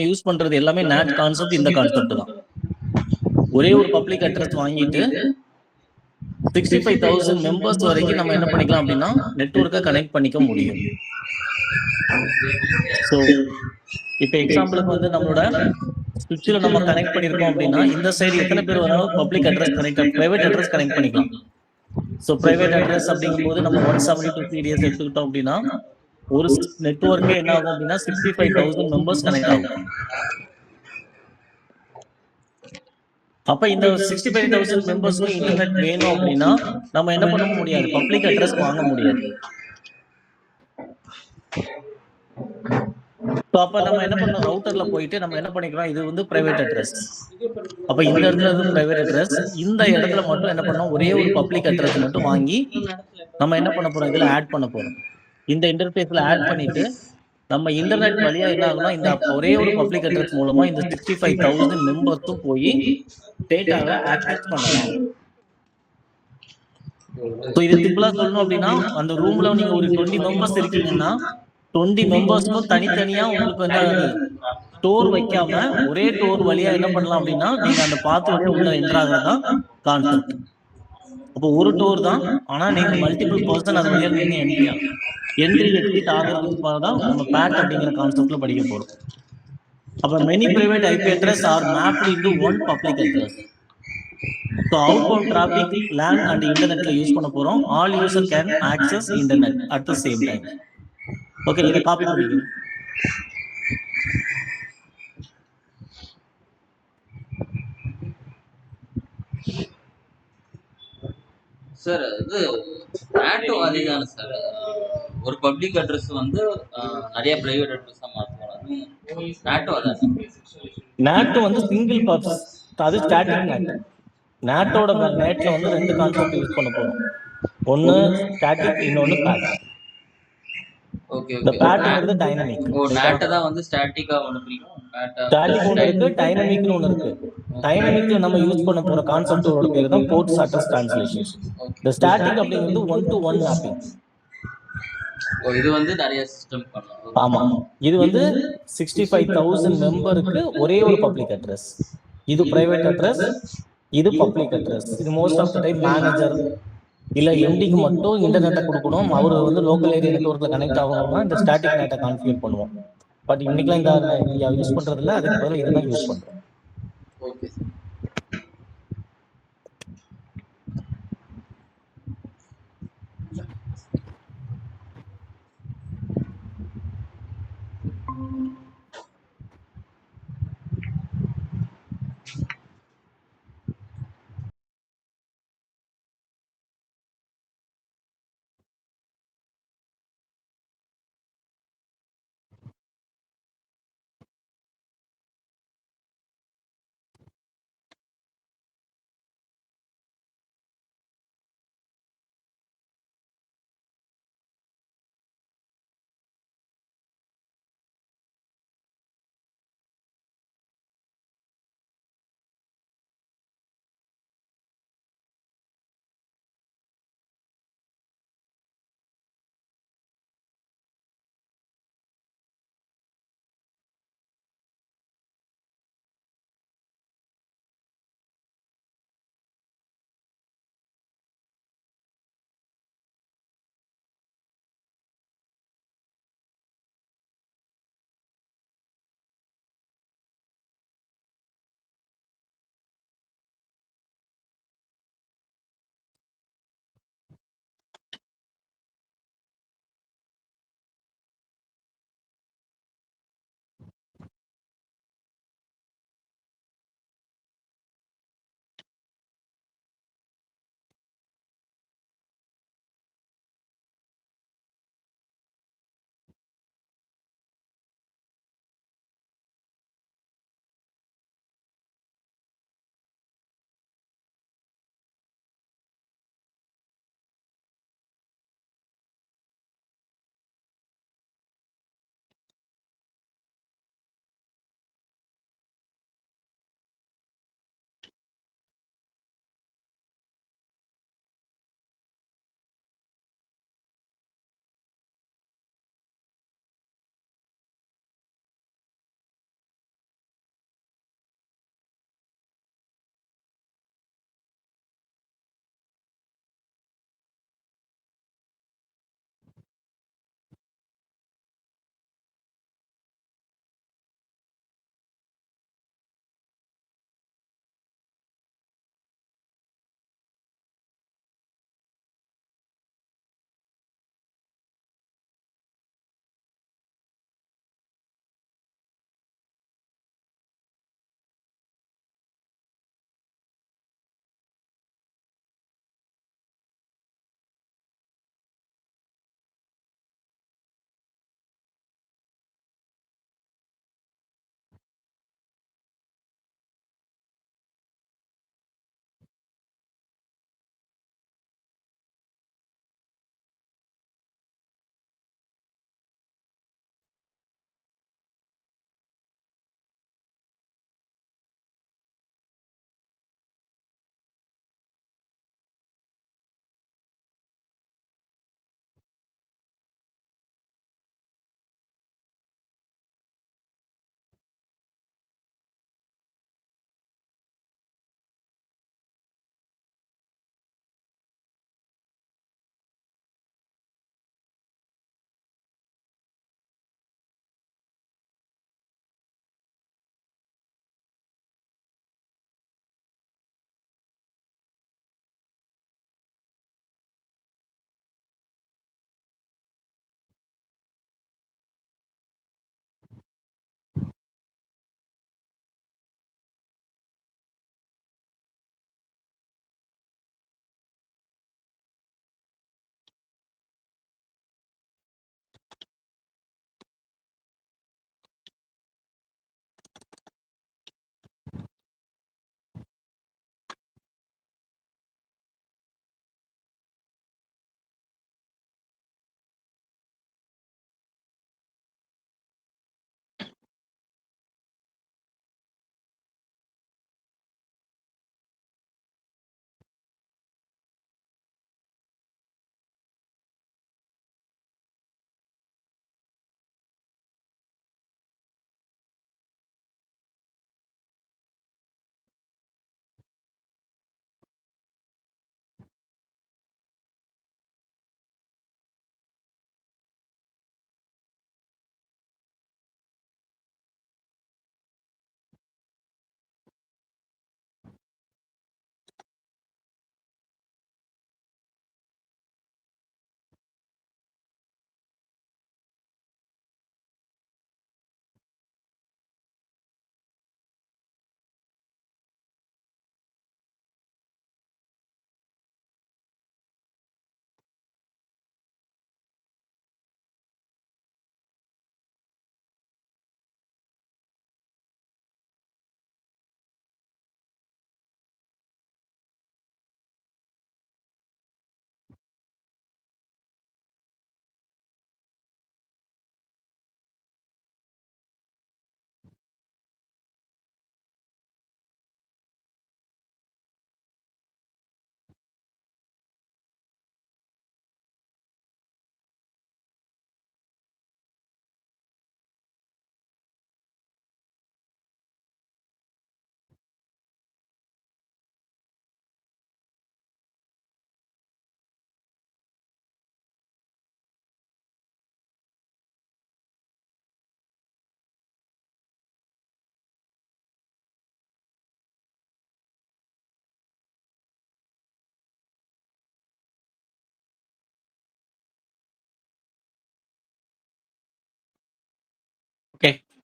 Use பண்றது எல்லாமே NAT concept இந்த கான்செப்ட் தான். ஒரே ஒரு பப்ளிக் அட்ரஸ் வாங்கிட்டு 65,000 மெம்பர்ஸ் வரைக்கும் நம்ம என்ன பண்ணிக்கலாம் அப்படின்னா நெட்வொர்க்கை கனெக்ட் பண்ணிக்க முடியும். ஸோ இப்போ எக்ஸாம்பிளுக்கு வந்து நம்மளோட சுவிட்சில் நம்ம கனெக்ட் பண்ணியிருக்கோம் அப்படின்னா இந்த சைடு எத்தனை பேர் வராலும் public address connect private address connect பண்ணிக்கலாம். ஸோ பிரைவேட் அட்ரஸ் அப்படிங்கும்போது நம்ம 172 PDS எடுத்துக்கிட்டோம் அப்படின்னா ஒரு நெட்வொர்க்கே என்ன ஆகும் அப்படின்னா 65,000 மெம்பர்ஸ் கனெக்ட் ஆகும். அப்ப இந்த 65,000 மெம்பர்ஸ்க்கும் இன்டர்நெட் வேணும் அப்படின்னா நம்ம என்ன பண்ண முடியாது, பப்ளிக் அட்ரஸ் வாங்க முடியாது. அப்ப நம்ம என்ன பண்ணோம், ரவுட்டர்ல போயிட்டு நம்ம என்ன பண்ணிக்கிறோம், இது வந்து பிரைவேட் அட்ரஸ். அப்ப இந்த இடத்துல இருந்து பிரைவேட் அட்ரஸ், இந்த இடத்துல மட்டும் என்ன பண்ணோம், ஒரே ஒரு பப்ளிக் அட்ரஸ் மட்டும் வாங்கி நம்ம என்ன பண்ண போறோம், இதுல ஆட் பண்ண போறோம். இந்த இன்டர்ஃபேஸ்ல ஆட் பண்ணிட்டு நம்ம இன்டர்நெட் வழியா என்ன ஆகும்னா இந்த ஒரே ஒரு பப்ளிக் அட்ரஸ் மூலமா இந்த 65,000 மெம்பர்ஸும் போய் டேட்டாவை ஆக்சஸ் பண்ணலாம். இது சிம்பிளா சொல்லணும் அப்படின்னா அந்த ரூம்ல நீங்க ஒரு 20 மெம்பர்ஸ் இருக்கீங்கன்னா 20 மெம்பர்ஸ்க்கும் தனித்தனியா உங்களுக்கு வந்து அது டோர் வைக்காம ஒரே டோர் வழியா என்ன பண்ணலாம் அப்படின்னா நீங்க அந்த பாத்து வழியா உள்ள என்டர் ஆகிறதா கான்செப்ட். அப்போ ஒரு டோர் தான், ஆனா நீங்க மல்டிபிள் பர்சன் அது வழியா நீங்க என்ட்ரி எக்ஸிட் ஆகிறதுக்கு தான் நம்ம பேட் அப்படிங்கிற கான்செப்ட்ல படிக்க போறோம். அப்ப many private IP address are mapped into one public address. So outbound traffic LAN and இன்டர்நெட்ல யூஸ் பண்ண போறோம். All user can access internet at the same time. Okay, இதை காப்பி பண்ணிக்கணும். சார் இது நாட்டோ அதேதானே சார், ஒரு பப்ளிக் அட்ரஸ் வந்து நிறைய பிரைவேட் அட்ரஸா மாத்தலாம். நாட்டோ அதான். நாட்டோ வந்து சிங்கிள் பர்பஸ், அது ஸ்டாட்டிக் நாட். நாட்டோட நேட்ல வந்து ரெண்டு கான்செப்ட் யூஸ் பண்ண போறோம். ஒன்னு ஸ்டாட்டிக், இன்னொன்னு பேட். ஓகே இந்த பேட்ங்கிறது டைனமிக். ஓ நாட்டை தான் வந்து ஸ்டாட்டிக்கா ஒன்னு பிடிக்கும். ஸ்டாட்டிக் ஒன்னு இருக்கு, டைனமிக்னு ஒன்னு இருக்கு. டைனமிக்ல நம்ம யூஸ் பண்ண போற கான்செப்டோட பேர் தான் போர்ட்ஸ் அட்ரஸ் ட்ரான்ஸ்லேஷன். இந்த ஸ்டாட்டிக் அப்படிங்கிறது 1-to-1 மேப்பிங். இது வந்து நிறைய சிஸ்டம் பண்ணலாம். ஆமா, இது வந்து 65,000 மெம்பருக்கு ஒரே ஒரு பப்ளிக் அட்ரஸ். இது பிரைவேட் அட்ரஸ், இது பப்ளிக் அட்ரஸ். இது most of the time manager இல்ல எம்டிக்கு மட்டும் இன்டர்நெட்டை கொடுக்கணும். அவர் வந்து லோக்கல் ஏரியா நெட்வொர்க்ல கனெக்ட் ஆகணும்னா இந்த ஸ்டாட்டிக் நெட்டை கான்ஃபிகர் பண்ணுவோம். பட் இன்னைக்கெல்லாம் இந்த யூஸ் பண்றது இல்லை, அதுக்கு பதிலாக இதுதான் யூஸ் பண்றோம். ஓகே.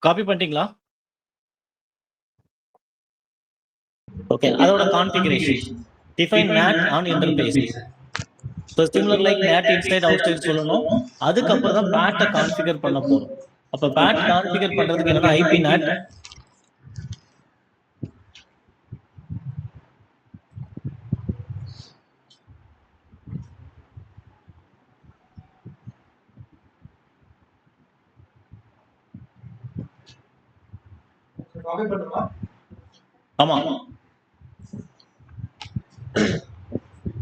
காப்பி பண்ணிட்டீங்களா? ஓகே. அதோட configuration. Define NAT on interface. So similar like NAT inside out side சொல்லணும். அதுக்கப்புறம் தான் பேட்டை கான்ஃபிகர் பண்ண போறோம். அப்ப பேட் கான்ஃபிகர் பண்றதுக்கு என்னன்னா ஐபி NAT ஆமா.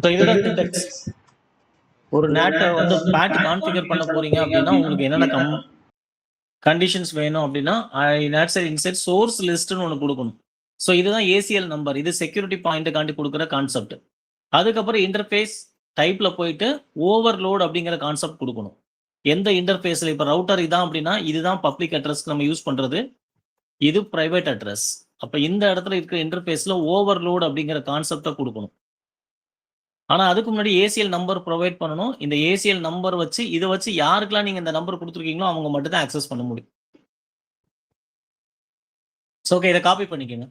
ஸோ இதுதான் சின்டெக்ஸ். ஒரு NAT வந்து பேட் கான்ஃபிகர் பண்ண போறீங்க அப்படின்னா உங்களுக்கு என்னென்ன கண்டிஷன்ஸ் வேணும் அப்படின்னா NAT சைடு இன்சைட் சோர்ஸ் லிஸ்ட்னு ஒன்று கொடுக்கணும். ஸோ இதுதான் ஏசிஎல் நம்பர். இது செக்யூரிட்டி பாயிண்ட்டுக்காண்டி கொடுக்குற கான்செப்ட். அதுக்கப்புறம் இன்டர்ஃபேஸ் டைப்ல போயிட்டு ஓவர்லோட் அப்படிங்கிற கான்செப்ட் கொடுக்கணும். எந்த இன்டர்ஃபேஸ்ல இப்போ ரவுட்டர் இதான் அப்படின்னா இதுதான் பப்ளிக் அட்ரஸ்க்கு நம்ம யூஸ் பண்றது, இது பிரைவேட் அட்ரஸ். அப்ப இந்த இடத்துல இருக்கிற இன்டர்ஃபேஸ்ல ஓவர்லோட் அப்படிங்கிற கான்செப்டை கொடுக்கணும். ஆனா அதுக்கு முன்னாடி ஏசிஎல் நம்பர் ப்ரொவைட் பண்ணணும். இந்த ஏசிஎல் நம்பர் வச்சு இதை வச்சு யாருக்கெல்லாம் நீங்க இந்த நம்பர் கொடுத்துருக்கீங்களோ அவங்க மட்டும் தான் ஆக்சஸ் பண்ண முடியும். ஓகே, இதை காப்பி பண்ணிக்கோங்க.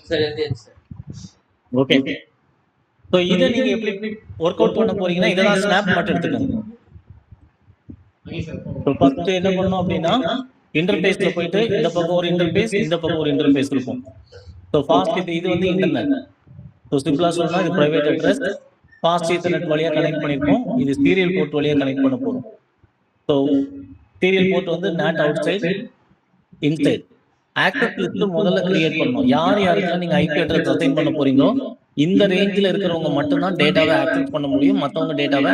சார் எழுதியாச்சு சார். ஓகே. ஸோ இதை நீங்க எப்படி ஒர்க் அவுட் பண்ண போறீங்கன்னா இதெல்லாம் ஸ்னாப் மட்டும் எடுத்துக்கோங்க. ஸோ ஃபர்ஸ்ட் என்ன பண்ணணும் அப்படின்னா இன்டர்பேஸ்ல போயிட்டு இந்த பக்கம் ஒரு இன்டர்பேஸ், இந்த பக்கம் ஒரு இன்டர்பேஸ் இருக்கும். ஸோ ஃபாஸ்ட் இது வந்து இன்டர்நெட். ஸோ சிம்பிளா சொல்லணும்னா இது பிரைவேட் அட்ரஸ். ஃபாஸ்ட் ஈத்தர்நெட் வழியா கனெக்ட் பண்ணிருக்கோம். இது சீரியல் போர்ட் வழியா கனெக்ட் பண்ண போறோம். ஸோ சீரியல் போர்ட் வந்து NAT outside, inside. Access list முதல்ல கிரியேட் பண்ணணும். யார் யாருக்கெல்லாம் நீங்க ஐபி அட்ரஸ் அசைன் பண்ண போறீங்களோ இந்த ரேஞ்சில் இருக்கிறவங்க மட்டும்தான் டேட்டாவை ஆக்சஸ் பண்ண முடியும். மற்றவங்க டேட்டாவை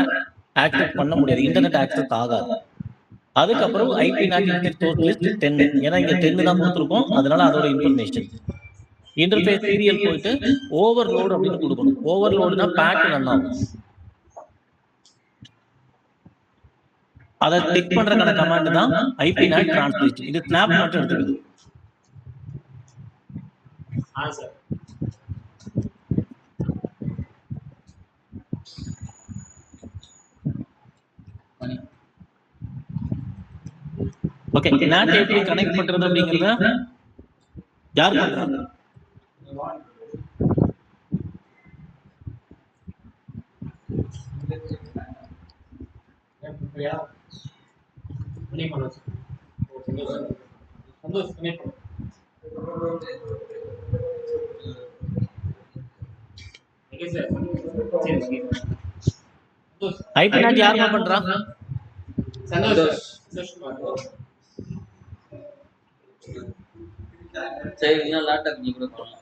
ஆக்சஸ் பண்ண முடியாது. இன்டர்நெட் ஆக்சஸ் ஆகாது. அதுக்கப்புறம் IP NAT inside source list 10. ஏன்னா இங்க 10 தான் கொடுத்துருக்கோம். அதனால அதோட இன்ஃபர்மேஷன். இன்டர்ஃபேஸ் சீரியல் போயிட்டு ஓவர்லோட் அப்படின்னு கொடுக்கணும். ஓவர்லோடுனா பேக் ரன் ஆகும். அதை செக் பண்றதுக்கான கமாண்ட் தான் ஐபி நாட் டிரான்ஸ்லேஷன். இது ஸ்னாப் மட்டும் எடுத்துக்கணும். ஓகே, NAT எப்படி கனெக்ட் பண்றது அப்படிங்கறத யார் பண்றாங்க? ஐபி நாட் யாருமா பண்றா? சந்தோஷ். சரி, இன்னும் லேப்டாப் நீ கூட பண்ணலாம்.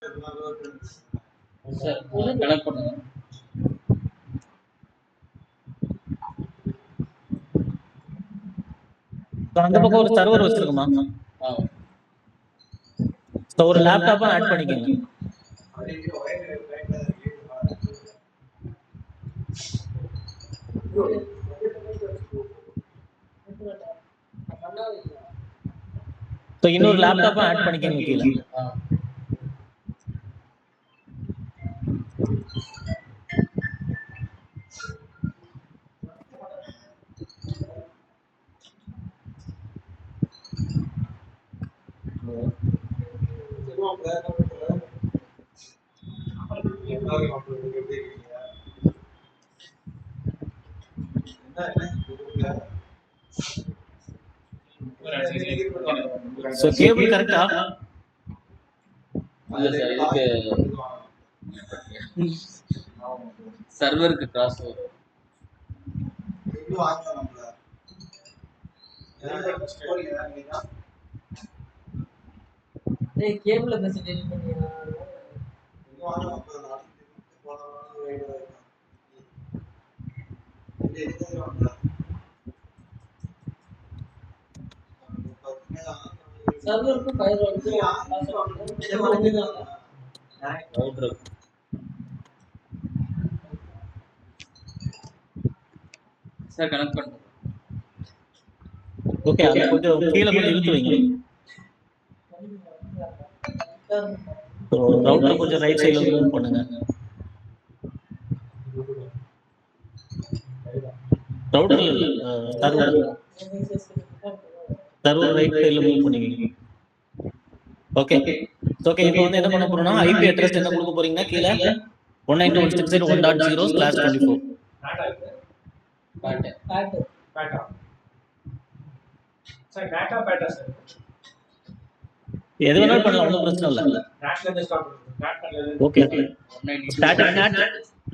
சார் கனெக்ட் பண்ணுங்க. அந்த பக்கம் ஒரு சர்வர் வச்சிருக்குமா? ஒரு லேப்டாப்பை ஆட் பண்ணிக்கோங்க. இன்னொரு லேப்டாப்பை ஆட் பண்ணிக்கோங்க கீழே. கேபிள் கரெக்டா? இல்ல சார், இதுக்கு சர்வருக்கு கிராஸ் ஓவர். கேபிள் மெசேஜ் பண்ணியா? சர்வருக்கு ஃபைல் வந்து ரவுட்டர் சார் கனெக்ட் பண்ணுங்க. ஓகே, அத கொஞ்சம் கீழ கொஞ்சம் இழுத்து வைங்க. ரவுட்டர் கொஞ்சம் ரைட் சைடுல மூவ் பண்ணுங்க. ரவுட்டர் இல்ல, சர்வர் ரைட் சைடுல மூவ் பண்ணுவீங்க. Okay okay. இப்போ வந்து என்ன பண்ண போறோம்னா ஐபி அட்ரஸ் என்ன கொடுக்க போறீங்கன்னா கீழ 192.168.1.0/24. எது வேணாலும் பண்ணலாம், ஒன்றும் பிரச்சனை இல்லை. ஓகே. ஸ்டாட்டிக் நேட்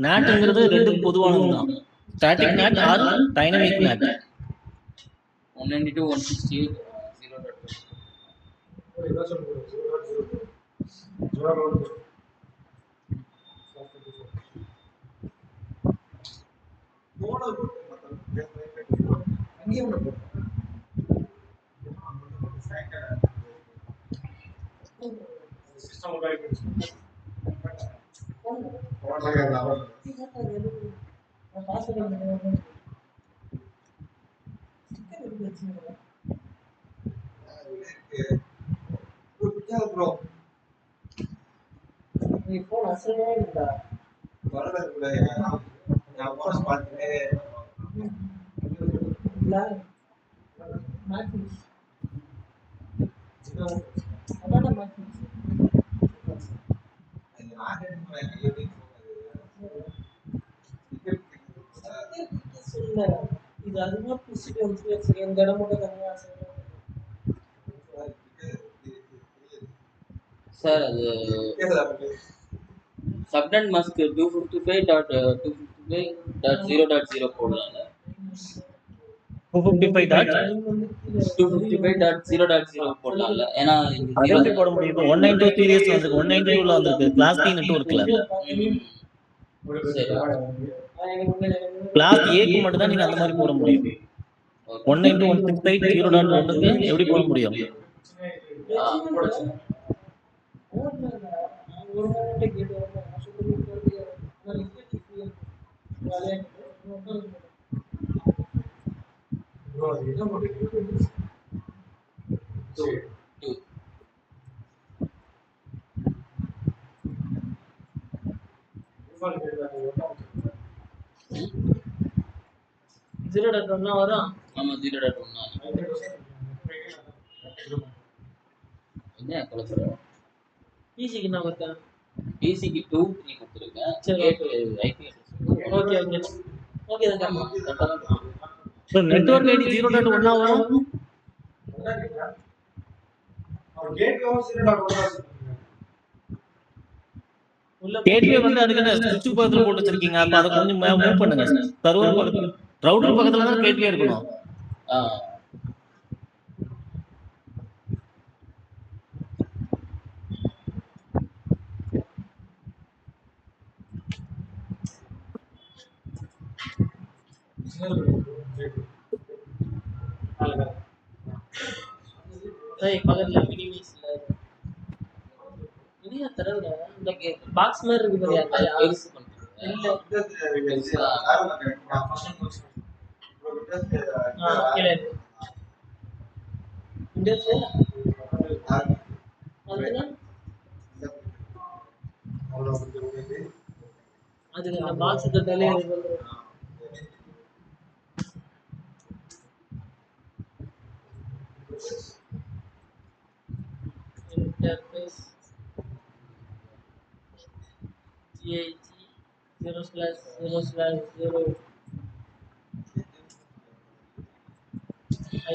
நேட்ங்கிறது ரெண்டுக்கும் பொதுவானது தான். Static NAT R dynamic NAT. 192.168.0.0. இது அதுமா புடிச்சிட்டு வந்து இந்த இடம் மட்டும் தனியா சார் அது சப்நெட் மாஸ்க் 255.255.0.0 போடலாம்ல. 255.255.0.0 போடலாம்ல. ஏன்னா அது போட முடியும். 192 சீரிஸ் வந்து 192ல வந்திருக்கு. கிளாஸ் டி நெட்வொர்க்ல. சரி. கிளாஸ் ஏக்கு மட்டும் தான் நீங்க அந்த மாதிரி போட முடியும். 192.168.0.1க்கு எப்படி போட முடியும்? வரும். ஆமா 0.1. என்ன கலசர ஈஸிக்கு நான் வரேன். ஈஸிக்கு 2 3 கொடுத்துருக்கேன். Gate IP okay okay okay தான். சோ நெட்வொர்க் ஐடி 0.1 வரும். கேட்வே வந்து அதுக்கு சுவிட்ச் பக்கத்துல போட்டு வச்சிருக்கீங்க. அப்ப அத கொஞ்சம் மூவ் பண்ணுங்க. சர்வர் பக்கத்துல ரவுட்டர் பக்கத்துல தான் கேட்வே இருக்கணும். பக்கத்துல மினிமீஸ்ல இல்ல தரல இந்த பாக்ஸ் மாதிரி இருக்கு பாரியா பெருசு பண்றது இல்ல பெருசா கீழே விண்டோஸ் அதுனா அது அந்த பாக்ஸ் தொட்டாலே இது வந்துரும் interface GHG 0/0/0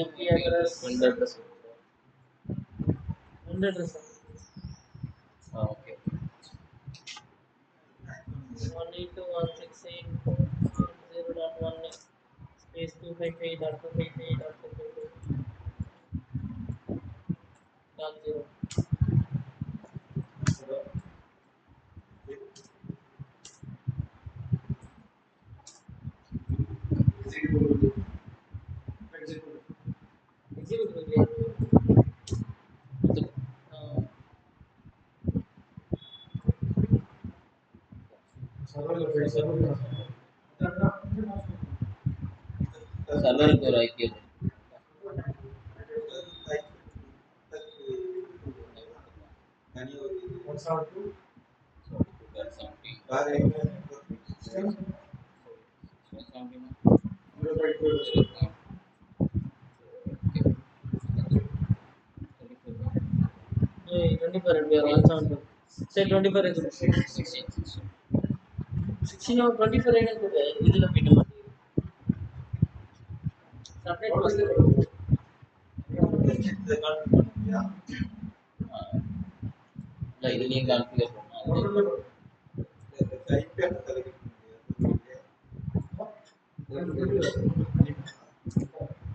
IP address இந்த அட்ரஸ் ரெண்டு அட்ரஸ் ஓகே 192.168.0.1 space 255.255.255.0 executable இல்லையா? சர்வருக்கு ஒரு ஐபி ஏய் 24 ரெண்டு 172 சரி 24 இருக்கு 16 और 24 है तो இதுல போய்ட்டு மாட்டீங்க செப்பரேட் மாஸ்டர் இல்ல இது நீங்க கான்ஃபிகர் பண்ணலாம்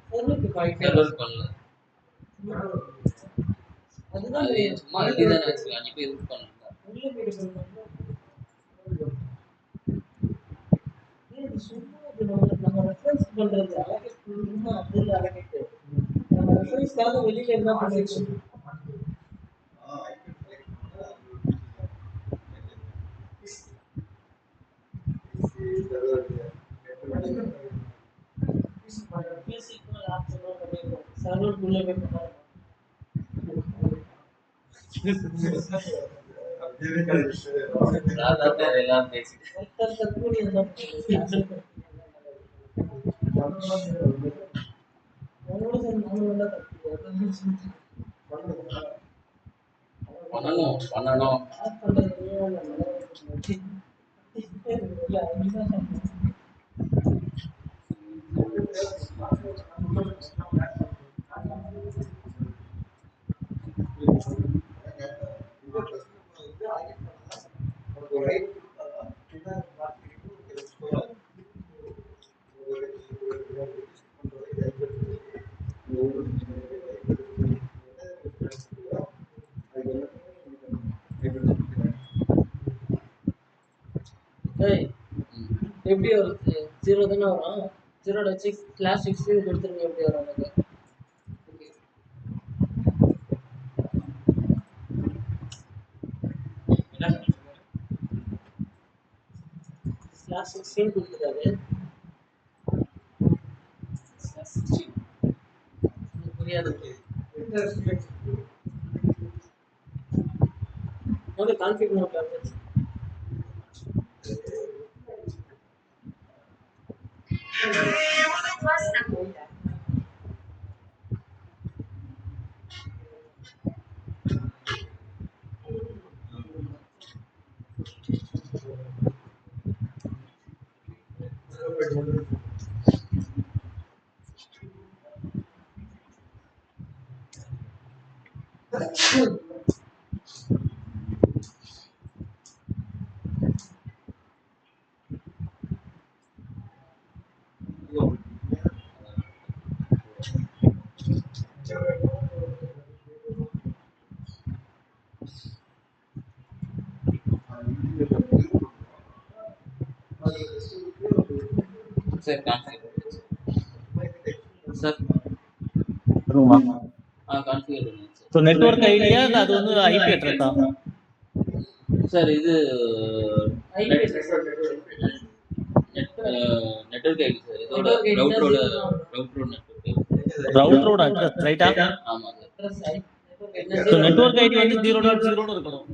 சர்வருக்கு ஃபைல் சர்வர் பண்ணல அதுதான் அது சும்மா எழுதிதானே வச்சுக்கலாம் நீ போய் யூஸ் பண்ணல உள்ள போய்ட்டு இது சும்மா இது நம்ம ரெஃபரன்ஸ் பண்றது அலகேட் சும்மா அதுல அலகேட் நம்ம ரெஃபரன்ஸ்க்காக வெளியில என்ன பண்ணிருக்கோம் பேசிக்கா ஆப்ஷன் பண்ணிருக்கோம் சர்வர் உள்ள போய் பண்ணலாம் சாதாரண எல்லாம் பேசி ஒருத்தர் தற்கூலி என்ன பண்ணணும் எப்படி வருது 0 தானே வரும் 0.6 கிளாஸ் 6 கொடுத்துருங்க எப்படி வரும் எனக்கு கிளாஸ் 16 கொடுத்துட்டாரு புரியாது ஓகே கான்ஃபிகர் பண்ணலாம் சரி கான்ஃபிகர் சார் ரூமா கான்ஃபிகர் பண்ணுங்க சார். ஸோ நெட்வொர்க் ஐடியா இல்லை அது வந்து ஐபி அட்ரஸா? சார் இது ஐபி நெட்வொர்க் ஐடி சார். இதோட Network ID ரவுட்டரோட தான் நெட்வொர்க் ஐடி. ரவுட்டரோட அட்ரஸ் ரைட்டா? ஆமா sir. Address so network ID வந்து 0.0 இருக்கணும்,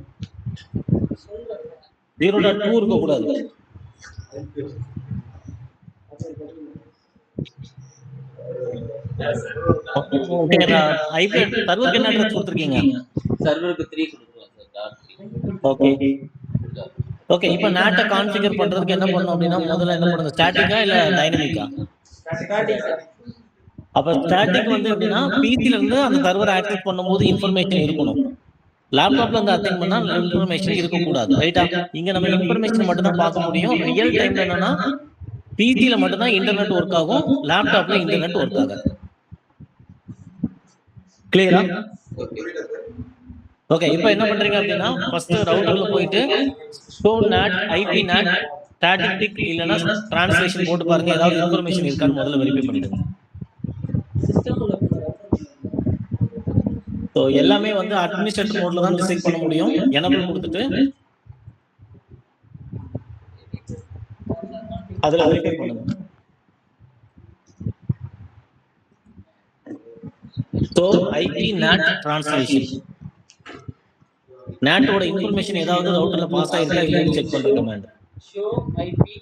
0.2 இருக்கக்கூடாது. ஓகே, ஐபி சர்வருக்கு என்ன அட்ரஸ் கொடுத்துருக்கீங்க? சர்வருக்கு 3 கொடுத்துருவோம் சார். டாட் 3. Okay okay. இப்போ நேட்டை கான்ஃபிகர் பண்றதுக்கு என்ன பண்ணணும் அப்படின்னா, முதல்ல என்ன பண்ணுங்க, ஸ்டாட்டிக்கா இல்ல டைனமிக்கா? Starting sir. அப்ப ஸ்டாட்டிக் வந்து எப்படின்னா, பிசில இருந்து அந்த சர்வர் ஆக்சஸ் பண்ணும்போது இன்ஃபர்மேஷன் இருக்கணும். லேப்டாப்ல இருந்து அசைன் பண்ணா இன்ஃபர்மேஷன் இருக்கக்கூடாது, ரைட்டா? இங்க நம்ம இன்ஃபர்மேஷன் மட்டும் தான் பார்க்க முடியும். ரியல் டைம்ல என்னன்னா, பிசில மட்டும் தான் இன்டர்நெட் ஒர்க் ஆகும், லேப்டாப்ல இன்டர்நெட் ஒர்க் ஆகாது. கிளியரா? ஓகே. இப்போ என்ன பண்றீங்க அப்படின்னா, ஃபர்ஸ்ட் ரவுட்டர்ல போயிட்டு show not IP not static இல்லனா டிரான்ஸ்லேஷன் போட்டு பாருங்க, ஏதாவது இன்ஃபர்மேஷன் இருக்கான்னு முதல்ல வெரிஃபை பண்ணிடுங்க. சிஸ்டம்ல ஸோ எல்லாமே வந்து அட்மினிஸ்ட்ரேட்டர் மோட்ல தான் டிசைட் பண்ண முடியும். எனபிள் கொடுத்துட்டு அதுல வெரிஃபை பண்ணுங்க. ஸோ ஐபி நாட் டிரான்ஸ்லேஷன், நாட்டோட இன்ஃபர்மேஷன் ஏதாவது ரவுட்டர்ல பாஸ் ஆயிருக்கா இல்லைன்னு செக் பண்ற command. Show IP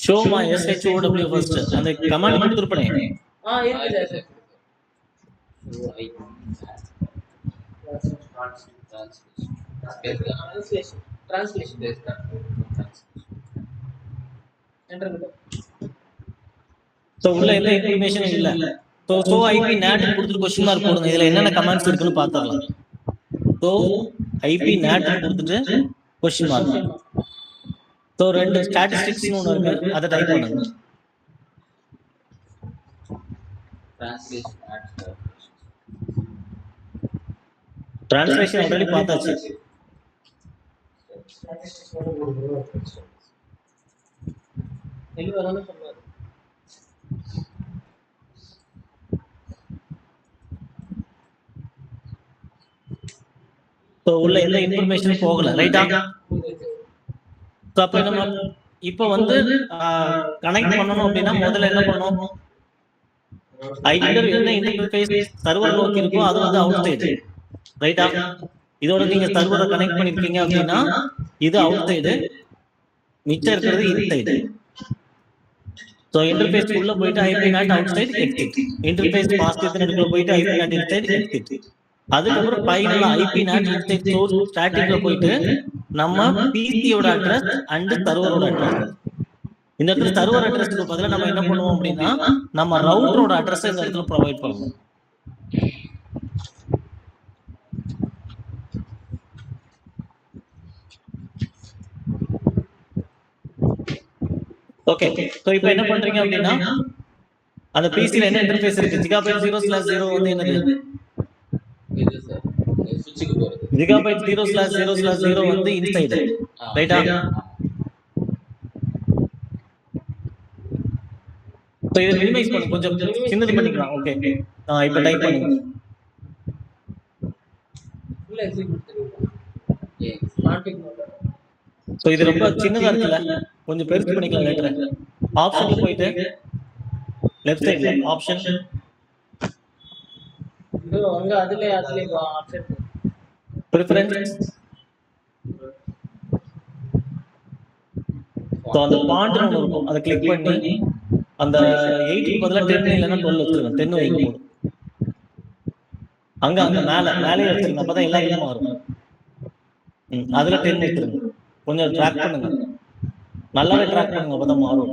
show my SHOW first அந்த கமாண்ட் கொடுத்துருப்பேன். இருக்குது சார். டிரான்ஸ்லேஷன் என்டர் பண்ணுங்க. ஸோ உள்ள எந்த இன்ஃபர்மேஷனும் இல்ல. ஸோ ஐபி நாட் கொடுத்துட்டு கொஸ்டின் மார்க் போடுங்க, இதுல என்னென்ன கமாண்ட்ஸ் இருக்குன்னு பார்த்துடலாம். ஸோ ஐபி நாட் கொடுத்துட்டு கொஸ்டின் மார்க். ஸோ ரெண்டு ஸ்டாட்டிஸ்டிக்ஸ்னு ஒன்று இருக்கு, அதை டைப் பண்ணுங்க. டிரான்ஸ்லேஷன் ஆல்ரெடி பார்த்தாச்சு. எழுவதானு சொன்னாரு. ஸோ உள்ள எந்த இன்ஃபர்மேஷனும் போகல, ரைட்டா? ஸோ அப்போ நம்ம இப்போ வந்து கனெக்ட் பண்ணணும் அப்படின்னா முதல்ல என்ன பண்ணணும், என்ன இன்டர்ஃபேஸ் சர்வர் நோக்கி இருக்கோ அது வந்து அவுட் சைடு, ரைட்டா? இதோட நீங்க சர்வரை கனெக்ட் பண்ணிருக்கீங்க அப்படின்னா இது அவுட் சைடு, மிச்சம் இருக்கிறது இன்சைடு. ஸோ இன்டர்ஃபேஸ் உள்ள போயிட்டு IP NAT outside exit, interface fast நெட்ல போயிட்டு ஐபி நாட் இன்சைடு எக்ஸிட். அதுக்கப்புறம் ஃபைனலா ஐபி நாட் இன்சைட் சோர்ஸ் ஸ்டாட்டிக்ல போயிட்டு நம்ம பிசியோட அட்ரஸ் அண்ட் சர்வரோட அட்ரஸ். இந்த இடத்துல சர்வர் அட்ரஸ்க்கு பதிலா நம்ம என்ன பண்ணுவோம் அப்படின்னா, நம்ம ரவுட்டரோட அட்ரஸ் இந்த இடத்துல ப்ரொவைட் பண்ணுவோம். ஓகே. சோ இப்போ என்ன பண்றீங்க அப்படின்னா, அந்த பிசில என்ன இன்டர்ஃபேஸ் இருக்கு, ஜிகாபைட் 0/0 வந்து என்னது, இது சார் சுவிட்சுக்கு போறது. ஜிகாபைட் 0/0/0 வந்து இன்சைடு, ரைட்டா? சோ இத மினிமைஸ் பண்ணு, கொஞ்சம் சின்னது பண்ணிக்கலாம். ஓகே, இப்போ டைப் பண்ணுங்க. ஃபுல் எக்ஸிக்யூட் பண்ணுங்க. Config mode. சோ இது ரொம்ப சின்னதா இருக்குல்ல, கொஞ்சம் பெருசு பண்ணிக்கலாம் லேட்டர். ஆப்ஷன்ல போயிட்டு லெஃப்ட் சைடுல ஆப்ஷன், இது அங்க அதுல ஆப்ஷன் பிரெஃபரன்ஸ். சோ அந்த பாயிண்ட் ஒன்று இருக்கும், அதை கிளிக் பண்ணி அந்த 8 க்கு பதிலா 10 இல்லைன்னா 12 வச்சிருங்க. 10 வைங்க போதும். அங்க அங்க மேலே வச்சிருங்க, அப்பதான் எல்லாம் ஈக்குவலா வரும். அதுல 10 வச்சிருங்க. கொஞ்சம் ட்ராக் பண்ணுங்க, நல்லாவே ட்ராக் பண்ணுங்க, அப்பதான் மாறும்.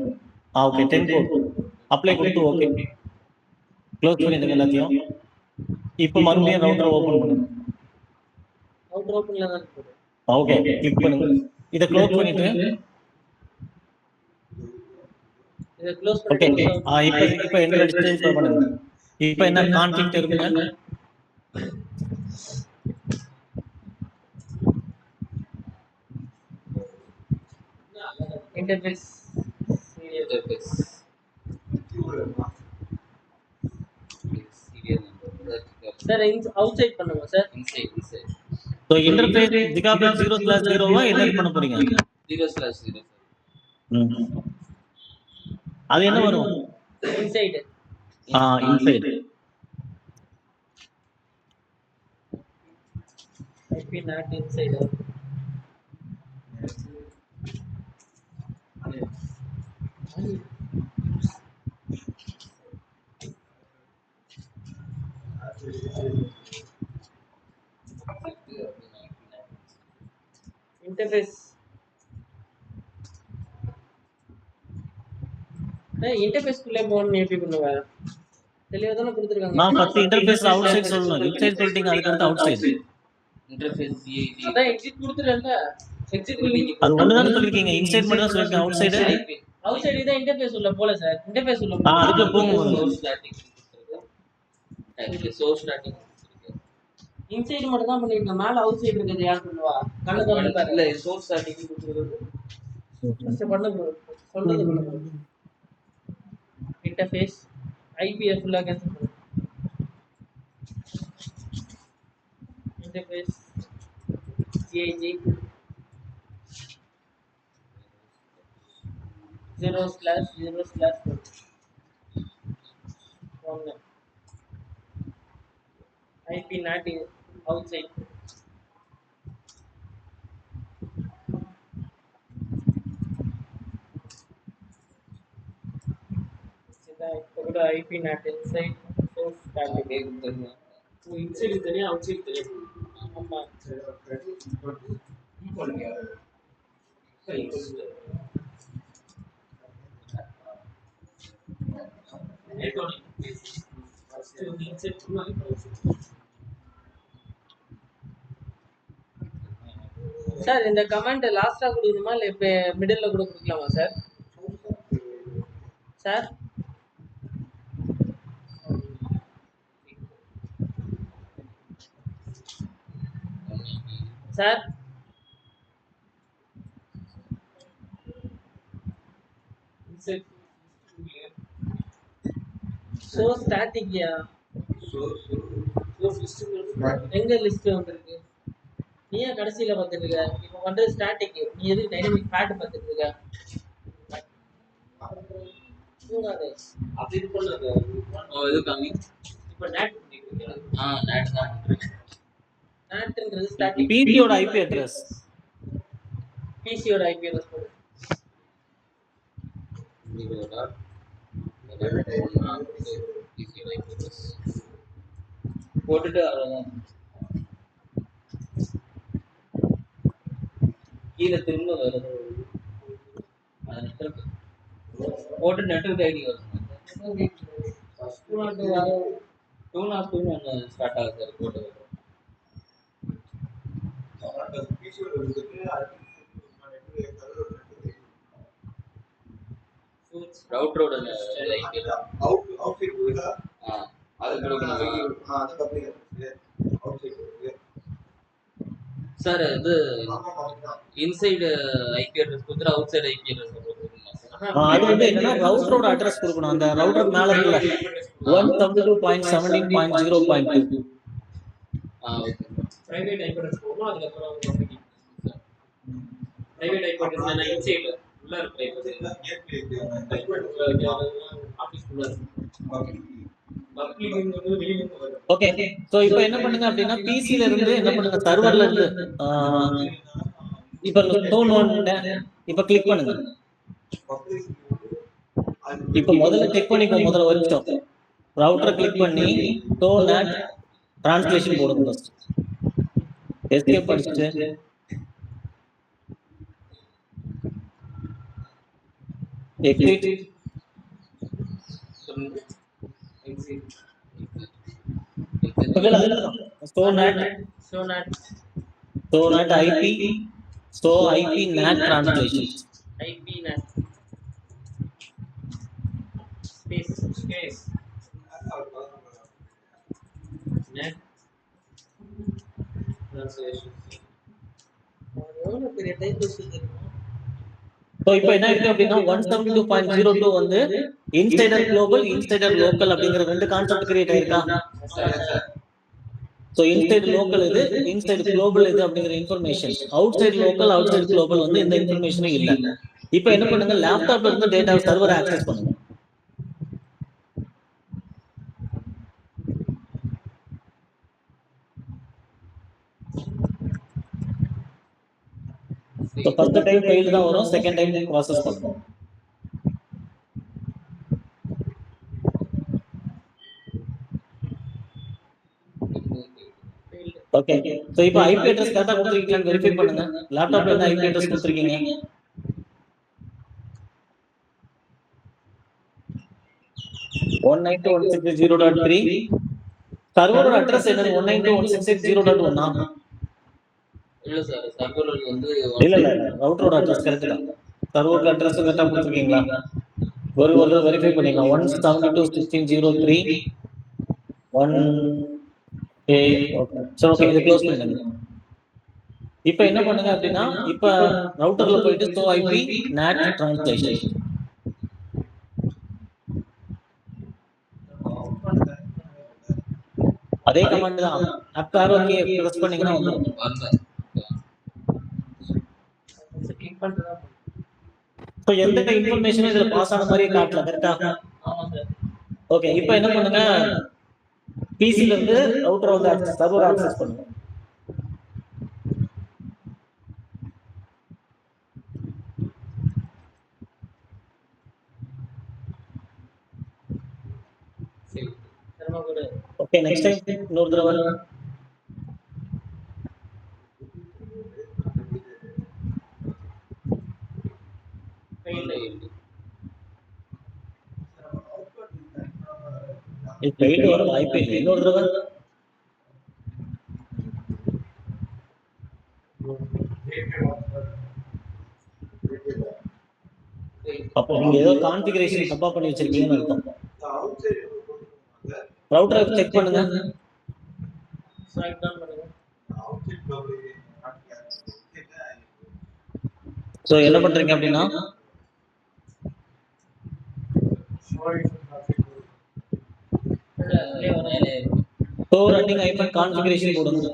ஓகே, 10 போதும். அப்ளை கொடுத்து ஓகே க்ளோஸ் பண்ணிடுங்க எல்லாத்தையும். இப்போ மறுபடியும் ரவுட்டர் ஓபன் பண்ணுங்க. அவுட் ஓபன்ல தான் இருக்கு. ஓகே, கிளிக் பண்ணுங்க. இத க்ளோஸ் பண்ணிட்டு இத க்ளோஸ் ஓகே. பண்ணிட்டு இப்போ என்டர் அடிச்சு இப்போ பண்ணுங்க. இப்போ என்ன கான்ஃபிளிக்ட் இருக்குங்க, இன்டர்ஃபேஸ் சார் அவுட் சைட் பண்ணுங்க sir. Inside so interface gigabit 0/0 என்ன பண்ண போறீங்க? 0/0. அது என்ன வரும்? Inside. Inside. IP NAT inside. Interface இன்டர்ஃபேஸ்க்குள்ளே போகணும்னு எப்படி பண்ணுவ? தெளிவா தானே கொடுத்துருக்காங்க. நான் ஃபர்ஸ்ட் இன்டர்ஃபேஸ் அவுட் சைட் சொல்லணும். இன்சைட் சொல்லிட்டீங்க, அதுக்கு அடுத்து அவுட் சைட். இன்டர்ஃபேஸ் CID அதான் எக்ஸிட் கொடுத்துறேன்ல. எக்ஸிட் அது ஒண்ணு தான் சொல்லிருக்கீங்க. இன்சைட் மட்டும் தான் சொல்லிருக்கீங்க. அவுட் சைடு அவுட் சைடு தான் இன்டர்ஃபேஸ் உள்ள போல சார். இன்டர்ஃபேஸ் உள்ள அதுக்கு போங்க. சோர்ஸ் ஸ்டார்டிங் இன்சைட் மட்டும் தான் பண்ணிருக்கேன். மேல அவுட் சைடு இருக்குது யார் பண்ணுவா? கண்ணு தரல இல்ல சோர்ஸ் ஸ்டார்டிங் கொடுத்துருக்கு. ஃபர்ஸ்ட் பண்ணுங்க. சொல்றது பண்ணுங்க. இன்டர்ஃபேஸ் ஐபிஎஃப் ஃபுல்லா கேன்சல் பண்ணுங்க. Interface CIG 0/0/1 IP not outside. இப்போ IP not inside source target. inside தெரியும் outside தெரியும். ஆமா சார் இந்த கமெண்ட் லாஸ்டா கொடுக்கணுமா இல்ல இப்ப மிடில்ல கூட கொடுக்கலாமா சார்? சார் சார் சோ ஸ்டாட்டிக்யா எங்க லிஸ்ட் வந்திருக்கு? நீ ஏன் கடைசியில பார்த்துட்டு இருக்க? இப்போ வந்து ஸ்டாட்டிக், நீ எதுக்கு டைனமிக் பேட் பார்த்துட்டு இருக்க? தூங்காதே அப்படி இது பண்ணாத. இது கம்மி. இப்போ நாட் நாட் தான் நாட்ன்றது ஸ்டாட்டிக். பிசியோட ஐபி அட்ரஸ் பிசியோட ஐபி அட்ரஸ் போடு. போட்டுட்டு அவ்வளவுதான். கீழே திரும்ப வருது. போட்டு நெட்வொர்க் ஐடி வரும். 202 ஒன்று ஸ்டார்ட் ஆகுது சார் போட்டு. ரவுட்டரோட அது கொடுக்கணும் சார். இது இன்சைடு ஐபி அட்ரஸ் கொடுத்துட்டு அவுட் சைடு ஐபி அட்ரஸ் கொடுக்கணும். அது வந்து என்னன்னா ரவுட்டரோட அட்ரஸ் கொடுக்கணும். அந்த ரவுட்டர் மேல இருக்குல்ல 172.17.0.2. பிரைவேட் ஐபி அட்ரஸ் போடணும். அதுக்கு அப்புறம் பிரைவேட் ஐபி அட்ரஸ் என்ன இன்சைடு உள்ள இருக்கு. ஆபீஸ் உள்ள இருக்கு. ஓகே, சோ இப்போ என்ன பண்ணுங்க அப்படின்னா பிசில இருந்து என்ன பண்ணுங்க, சர்வர்ல இருந்து இப்போ டோன் 1 இப்போ கிளிக் பண்ணுங்க. இப்போ முதல்ல செக் பண்ணிக்கோ. முதல்ல ஒரு நிமிஷம் ரவுட்டர் கிளிக் பண்ணி டோன் டிரான்ஸ்லேஷன் போடுங்க. ஃபர்ஸ்ட் எஸ்கேப் பண்ணிட்டு exit SONAT IP IP NAT translation IP NAT space NAT translation. எவ்வளவு பெரிய டைப் வச்சிருக்கீங்க. சோ இப்போ என்ன இருக்கு அப்படின்னா 172.02 வந்து இன்சைடர் குளோபல் இன்சைடர் லோக்கல் அப்படிங்கிற ரெண்டு கான்செப்ட் கிரியேட் ஆயிருக்கா. ஸோ இன்சைடு லோக்கல் இது, இன்சைடு குளோபல் இது அப்படிங்கிற information. Out side local, out side global வந்து எந்த இன்ஃபர்மேஷனும் இல்லை. இப்போ என்ன பண்ணுங்க, லேப்டாப்ல இருந்து டேட்டா சர்வர் ஆக்சஸ் பண்ணுங்க. ஸோ ஃபர்ஸ்ட் டைம் ஃபெயில் தான் வரும், செகண்ட் டைம் ப்ராசஸ் பண்ணுங்க. ஓகே, ஸோ இப்போ ஐபி அட்ரஸ் கரெக்டாக கொடுத்துருக்கீங்களான்னு வெரிஃபை பண்ணுங்க. லேப்டாப்ல என்ன ஐபி அட்ரஸ் கொடுத்துருக்கீங்க? 192.168.0.3. சர்வரோட அட்ரஸ் என்னது? 192.168.0.1. இல்ல சார், சர்வர் வந்து இல்ல ரவுட்டரோட அட்ரஸ் கரெக்ட் தான். சர்வரோட அட்ரஸ் கரெக்டா கொடுத்துருக்கீங்களா? ஒரு வெரிஃபை பண்ணிக்கலாம். 172.16.03 சரி, ஓகே, இது க்ளோஸ் பண்ணுங்க. இப்போ என்ன பண்ணுங்க அப்படின்னா, இப்போ ரவுட்டர்ல போயிட்டு ஷோ ஐபி NAT ட்ரான்ஸ்லேஷன், அதே கமாண்ட் தான். அப் ஆரோ கீ பிரஸ் பண்ணீங்கன்னா வந்துரும். கிளிக் பண்றதா. சோ எந்த இன்ஃபர்மேஷனும் இதுல பாஸ் ஆன மாதிரியே காட்டல, கரெக்ட்டா? ஆமா சார். ஓகே, இப்போ என்ன பண்ணுங்க, பிசில இருந்து ரவுட்டர் வந்து சர்வர் ஆக்சஸ் பண்ணுங்க. ஓகே, நெக்ஸ்ட் டைம் இன்னொரு தடவை. ஃபெயில் வர வாய்ப்பே இல்லை. இன்னொரு தடவை. அப்போ நீங்க ஏதோ கான்ஃபிகரேஷன் தப்பா பண்ணி வச்சிருக்கீங்கன்னு அர்த்தம். ரவுட்டரை செக் பண்ணுங்க. ஸ்வைப் டவுன் பண்ணுங்க. சோ என்ன பண்றீங்க அப்படின்னா, ஷோ ரன்னிங் ஐபன் கான்ஃபிகரேஷன் போடுங்க.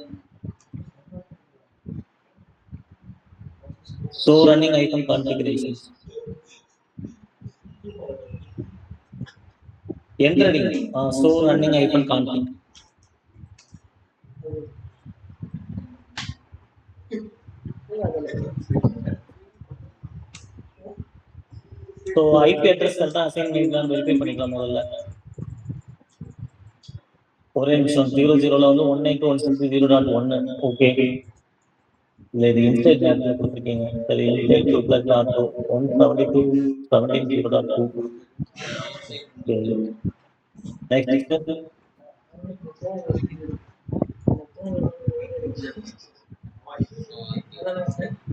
Show running ஐபன் configuration என்ட்ரடிங். Show running ஐபன் config. So IP address கரெக்டாக அசைன் பண்ணிக்கலாம்னு வெரிஃபை பண்ணிக்கலாம் முதல்ல. ஒரே நிமிஷம். 00ல வந்து 192.168.0.1. ஓகே, இல்லை இது இன்சைட் நேரத்தில் கொடுத்துருக்கீங்க. சரி, இன்சைட் 2+R2 172.17.0.2. நெக்ஸ்ட்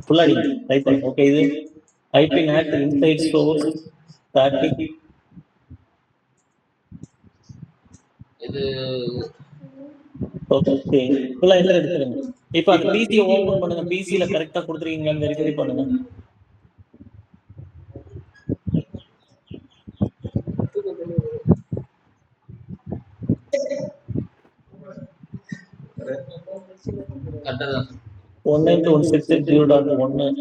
ஃபுல் அடி டைப் பண்ணு. ஓகே, இது ஐபி NAT இன்சைட் சோர்ஸ் 30. இது ஓகே, ஃபுல்லா என்டர் எடுத்துருங்க. இப்போ அந்த பிசியை ஓபன் பண்ணுங்க. பிசில கரெக்டா கொடுத்துருக்கீங்களான்னு வெரிஃபை பண்ணுங்க. கரெக்டா தான் 192.168.0.1.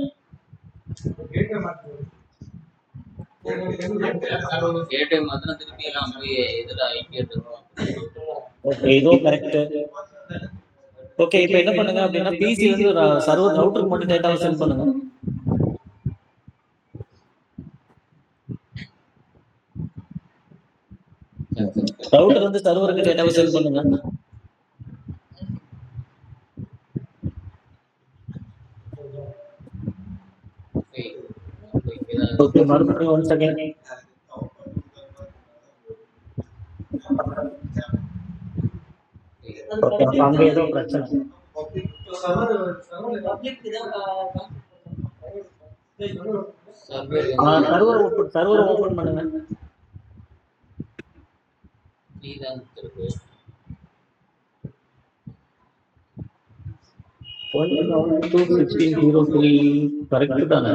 ஏடிஎம் மாத்திரம் திருப்பி எல்லாம் போய் இதுல ஐபி எடுத்துருவோம். ஓகே, இதுவும் கரெக்ட். ஓகே, இப்போ என்ன பண்ணுங்க அப்படின்னா, பிசி வந்து சர்வர் ரவுட்டருக்கு மட்டும் டேட்டாவை சென்ட் பண்ணுங்க. ரவுட்டர் வந்து சர்வருக்கு டேட்டாவை சென்ட் பண்ணுங்க. ஓகே, மறுபடியும் 1 செகண்ட். ஓகே, அங்க ஏதோ பிரச்சனை. சர்வர் ஓபன் பண்ணுங்க. கரெக்ட் தானே?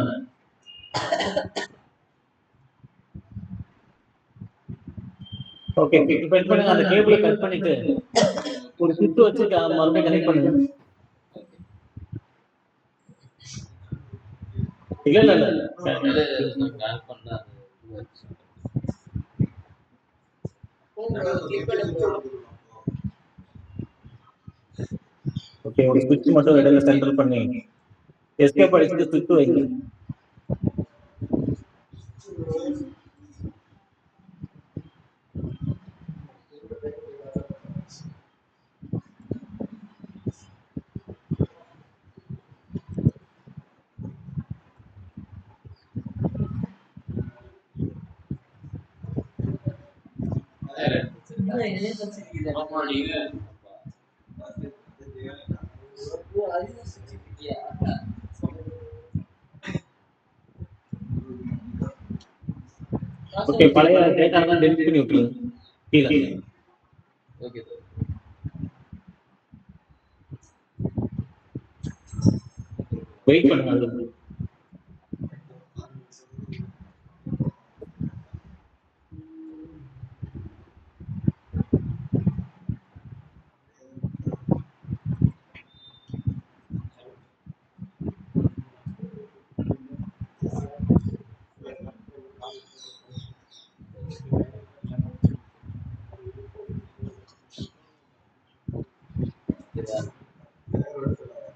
ஓகே, இப்போ என்ன பண்ணுங்க, அந்த கேபிளை கட் பண்ணிட்டு ஒரு சுவிட்ச் வச்சு மறுபடியும் கனெக்ட் பண்ணுங்க. இல்ல நான் கால் பண்ணா ஓகே, ஒரு சுவிட்ச் மட்டும் இடையில சென்டர் பண்ணி எஸ்கேப் அடிச்சுட்டு சுவிட்ச் வைங்க. ஓகே, பழைய டேட்டா எல்லாம் டெலிட் பண்ணி விட்டுருங்க கீழே. Okay sir. வெயிட் பண்ணுங்க. அது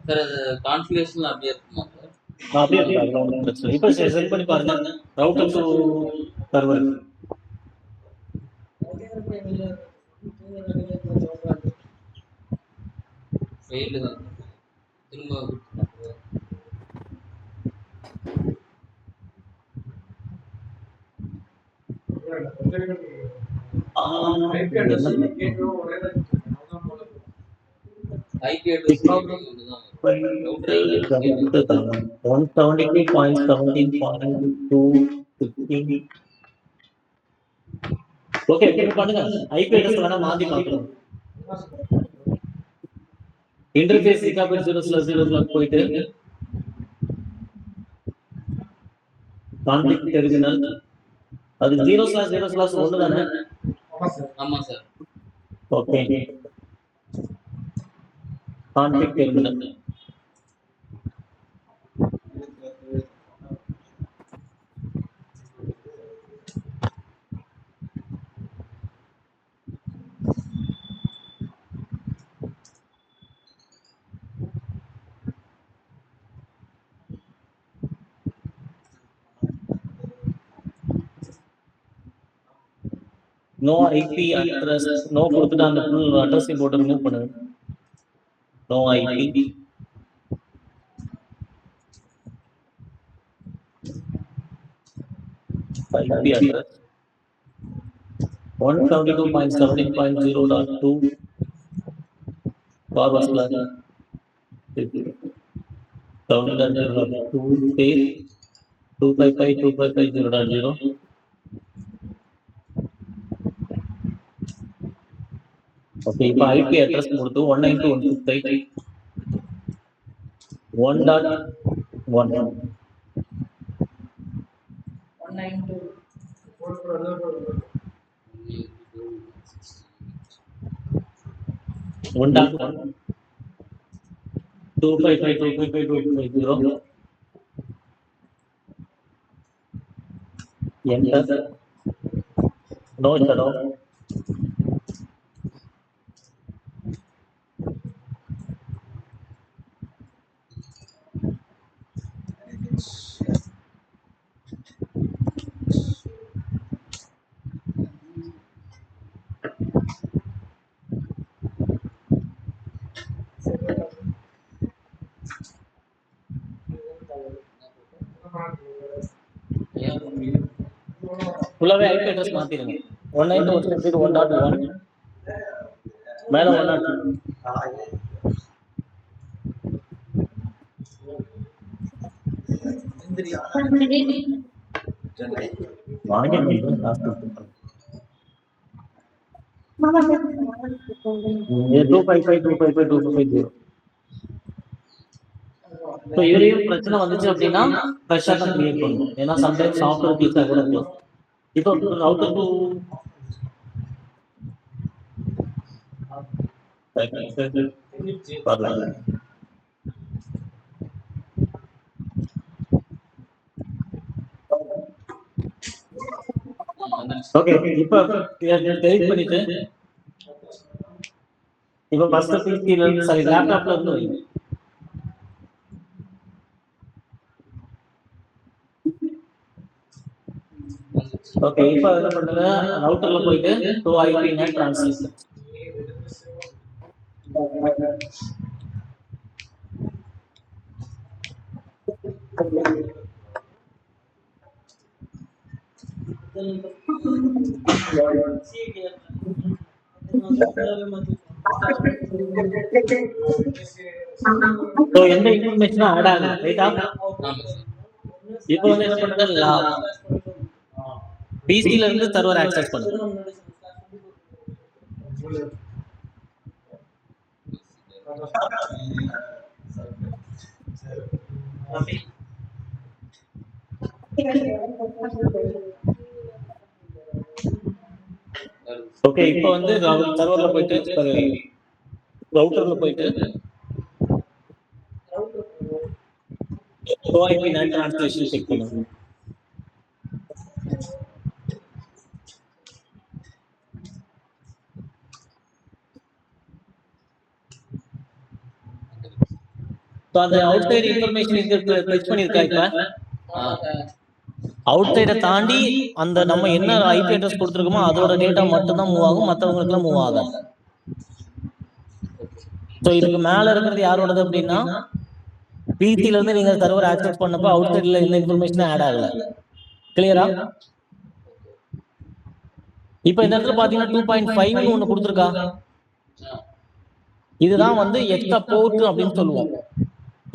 சார் அது கான்ஃபிகரேஷன் அப்படியே இருக்குமா சார்? அப்படியே இருக்கு, அதெல்லாம் ஒன்றும் பிரச்சனை இல்லை. இப்போ செட் பண்ணி பாருங்க ரவுட்டர் டு சர்வர். வெயிட் தான் திரும்ப ஐபி அட்ரஸ் 173.17.215. ஓகே, பண்ணுங்க. ஐபி அட்ரஸ் வேணா மாத்தி பார்க்கலாம். இன்டர்ஃபேஸ் ரிகவர் 0/0 போயிட்டு கான்ஃபிக் டெர்மினல் அது 0/0/1 தானே? ஆமா sir. Okay, config terminal no IP address no கொடுத்துட்டு அந்த ஃபுல் அட்ரஸையும் போட்டு ரிமூவ் பண்ணுங்க. No IP address 172.17.0.2 forward slash 7.0.2 space 255.255.0.0. Okay, இப்போ ஐபி அட்ரஸ் கொடுத்து 192.168.1.1 255.255.250. Enter. No shadow. ஃபுல்லாவே ஐபி அட்ரஸ் மாத்திடுங்க. 192.168.1.1 மேல 102 வாங்க நீங்க லாஸ்ட் 255.255.250. ஸோ இதுலயும் பிரச்சனை வந்துச்சு அப்படின்னா ஃப்ரெஷ்ஷாக தான் கிரியேட் பண்ணணும். ஏன்னா சம்டைம்ஸ் சாஃப்ட்வேர் கிளிக்காக கூட இருக்கலாம். இப்போ ரவுட்டர் டு வரலாம். ஓகே, இப்போ டெலிட் பண்ணிட்டு இப்போ ஃபர்ஸ்ட் பிசில இருந்து சாரி லேப்டாப்ல இருந்து வைங்க. ஓகே, இப்போ என்ன பண்ணுங்க, ரவுட்டர்ல போயிட்டு do IP NAT translation. So எந்த இன்ஃபர்மேஷனும் ஆட் ஆகல, ரைட்டா? இப்போ வந்து என்ன பண்ணுங்க, பிசில இருந்து சர்வர் ஆக்சஸ் பண்ணுங்க. ஓகே, இப்போ வந்து சர்வர்ல போயிட்டு ரவுட்டர்ல போயிட்டு ஓஐபி நெட் ட்ரான்ஸ்லேஷன் செக் பண்ணுங்க. ஸோ அந்த அவுட் சைடு இன்ஃபர்மேஷன் இங்க டச் பண்ணிருக்கா? இப்ப அவுட் சைடை தாண்டி அந்த நம்ம என்ன ஐபி அட்ரஸ் கொடுத்துருக்கோமோ அதோட டேட்டா மட்டும் தான் மூவ் ஆகும், மற்றவங்களுக்குலாம் மூவ் ஆகாது. ஸோ இதுக்கு மேல இருக்கிறது யாரோடது அப்படின்னா, பிசில இருந்து நீங்க சர்வர் ஆக்சஸ் பண்ணப்போ அவுட் சைட்ல எந்த இன்ஃபர்மேஷனும் ஆட் ஆகல. கிளியரா? இப்போ இந்த இடத்துல பாத்தீங்கன்னா 2.5 ஒன்று கொடுத்துருக்கா. இதுதான் வந்து எக்ஸ்ட்ரா போர்ட் அப்படின்னு சொல்லுவோம்.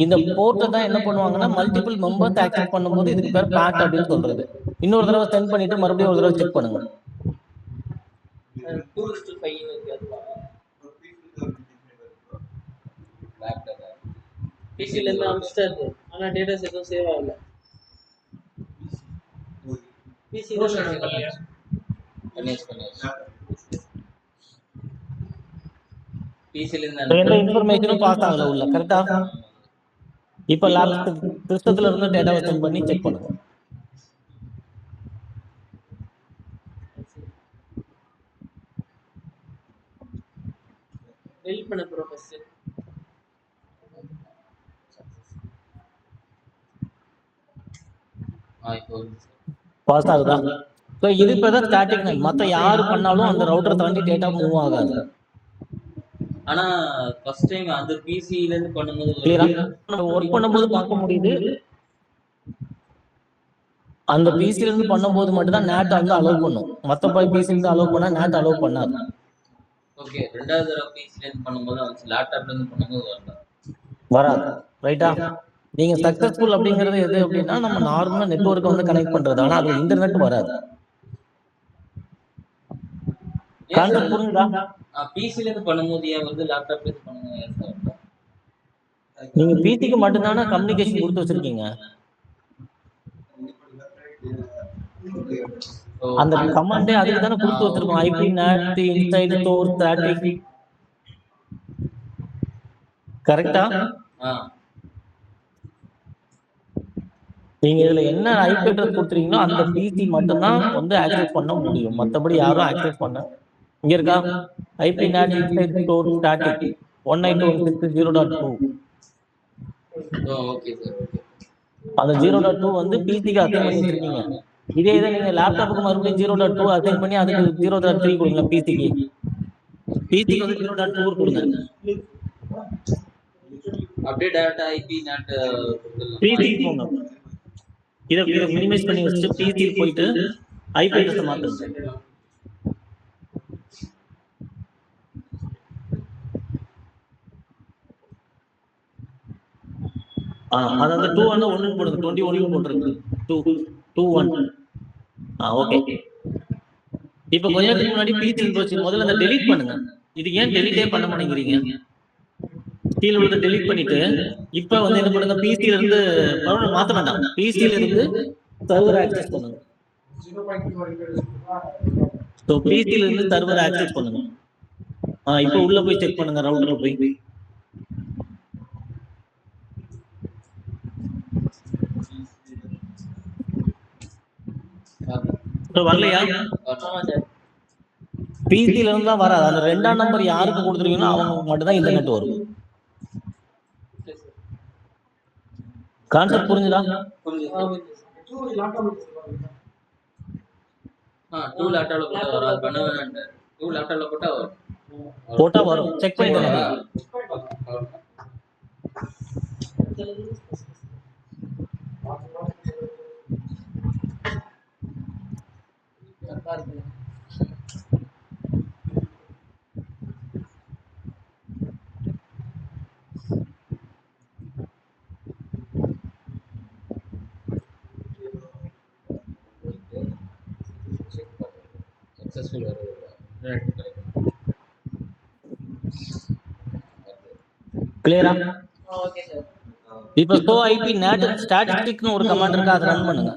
இந்த போர்ட்டை தான் என்ன பண்ணுவாங்கன்னா மல்டிபிள் மெம்பர்ஸ் ஆக்சஸ் பண்ணும்போது இதுக்கு பேர் பேட் அப்படின்னு சொல்றது. இன்னொரு தடவை சென்ட் பண்ணிட்டு மறுபடியும் ஒரு தடவை செக் பண்ணுங்க. பிசில இருந்து அனுப்பிச்சிட்டாரு, ஆனா டேட்டாஸ் எதுவும் சேவ் ஆகல. பிசில எந்த இன்ஃபர்மேஷனும் பாஸ் ஆகல உள்ள, கரெக்டா? இப்போ லேப்டாப் சிஸ்டத்துல இருந்து டேட்டாவை சென்ட் பண்ணி செக் பண்ணுங்க. டெலிட் பண்ண ப்ரொஃபஸர் பாஸ் ஆகுதா? ஸோ இது இப்போ தான் ஸ்டார்டிங். மற்ற யாரு பண்ணாலும் அந்த ரவுட்டர் தாண்டி டேட்டா மூவ் ஆகாது. ஆனா ஃபர்ஸ்ட் டைம் அந்த பிசில இருந்து பண்ணும்போது ஒர்க் பண்ணும்போது பார்க்க முடியுது. அந்த பிசில இருந்து பண்ணும்போது மட்டும் தான் நேட் வந்து அலோவ் பண்ணும், மற்ற பிசில இருந்து அலோவ் பண்ணா நேட் அலோவ் பண்ணாது. ஓகே, ரெண்டாவது தடவை பிசில இருந்து பண்ணும்போது லேப்டாப்ல இருந்து பண்ணும்போது வராது, ரைட்டா? நீங்க சக்சஸ்ஃபுல் அப்படிங்கிறது எது அப்படின்னா, நம்ம நார்மலா நெட்வொர்க்கை வந்து கனெக்ட் பண்றது. ஆனா அது இன்டர்நெட் வராது. கான்செப்ட் புரியுதா? பிசில இருந்து பண்ணும்போது ஏன் வந்து லேப்டாப்ல இருந்து பண்ணுங்க? நீங்க பிசிக்கு மட்டும்தானே கம்யூனிகேஷன் கொடுத்து வச்சிருக்கீங்க. அந்த கமாண்டே அதுக்கு தானே கொடுத்து வச்சிருக்கோம். IP net inside source static, கரெக்டா? நீங்க இதுல என்ன ஐபி அட்ரஸ் கொடுத்துறீங்களோ அந்த பிசி மட்டும் தான் வந்து ஆக்சஸ் பண்ண முடியும், மற்றபடி யாரும் ஆக்சஸ் பண்ண. இங்க இருக்கா IP net inside source static 192.168.0.2. Okay sir. அந்த 0.2 வந்து பிசிக்கு அசைன் பண்ணி வச்சிருக்கீங்க. இதே இதை நீங்க லேப்டாப்புக்கு மறுபடியும் 0.2 அசைன் பண்ணி அதுக்கு 0.3 கொடுங்க. பிசிக்கு வந்து 0.2 கொடுங்க. அப்படியே டைரக்டா ஐபி நெட் பிசிக்கு போங்க. இதை மினிமைஸ் பண்ணி வச்சுட்டு பிசிக்கு போயிட்டு ஐபி அட்ரஸ் மாத்துங்க. அதாவது 2 போடுங்க. 21 போட்டுருக்கு. 221. ஓகே. இப்போ கொஞ்ச நேரத்துக்கு முன்னாடி பிசி போச்சு, முதல்ல அதை டெலீட் பண்ணுங்க. இது ஏன் டெலீட்டே பண்ண மாட்டேங்கிறீங்க? கீழே உள்ளதை டெலீட் பண்ணிட்டு இப்போ வந்து என்ன பண்ணுங்க, பிசில இருந்து மாற்ற வேண்டாம், பிசில இருந்து சர்வர் ஆக்சஸ் பண்ணுங்க. ஸோ பிசில இருந்து சர்வர் ஆக்சஸ் பண்ணுங்க. இப்போ உள்ள போய் செக் பண்ணுங்க, ரவுட்டர்ல போய். வரலையா? ஆமா சார். பிசில இருந்து தான் வராது. அந்த 2ஆம் நம்பர் யாருக்கு கொடுத்துருக்கீங்களோ அவங்க மட்டும் தான் இன்டர்நெட் வரும். கான்செப்ட் புரிஞ்சுதா? டூ லேப்டாப்ல போட்டா வராது, பண்ணுவேன். டூ லேப்டாப்ல போட்டா வரும். போட்டா வரும். செக் பண்ணிடுங்க. சக்சஸ்ஃபுல் வருது. கிளியரா? Okay sir. இப்போ ஷோ ஐபி நேட் ஸ்டாட்டிஸ்டிக்னு ஒரு கமாண்ட் இருக்கு, அதை ரன் பண்ணுங்க.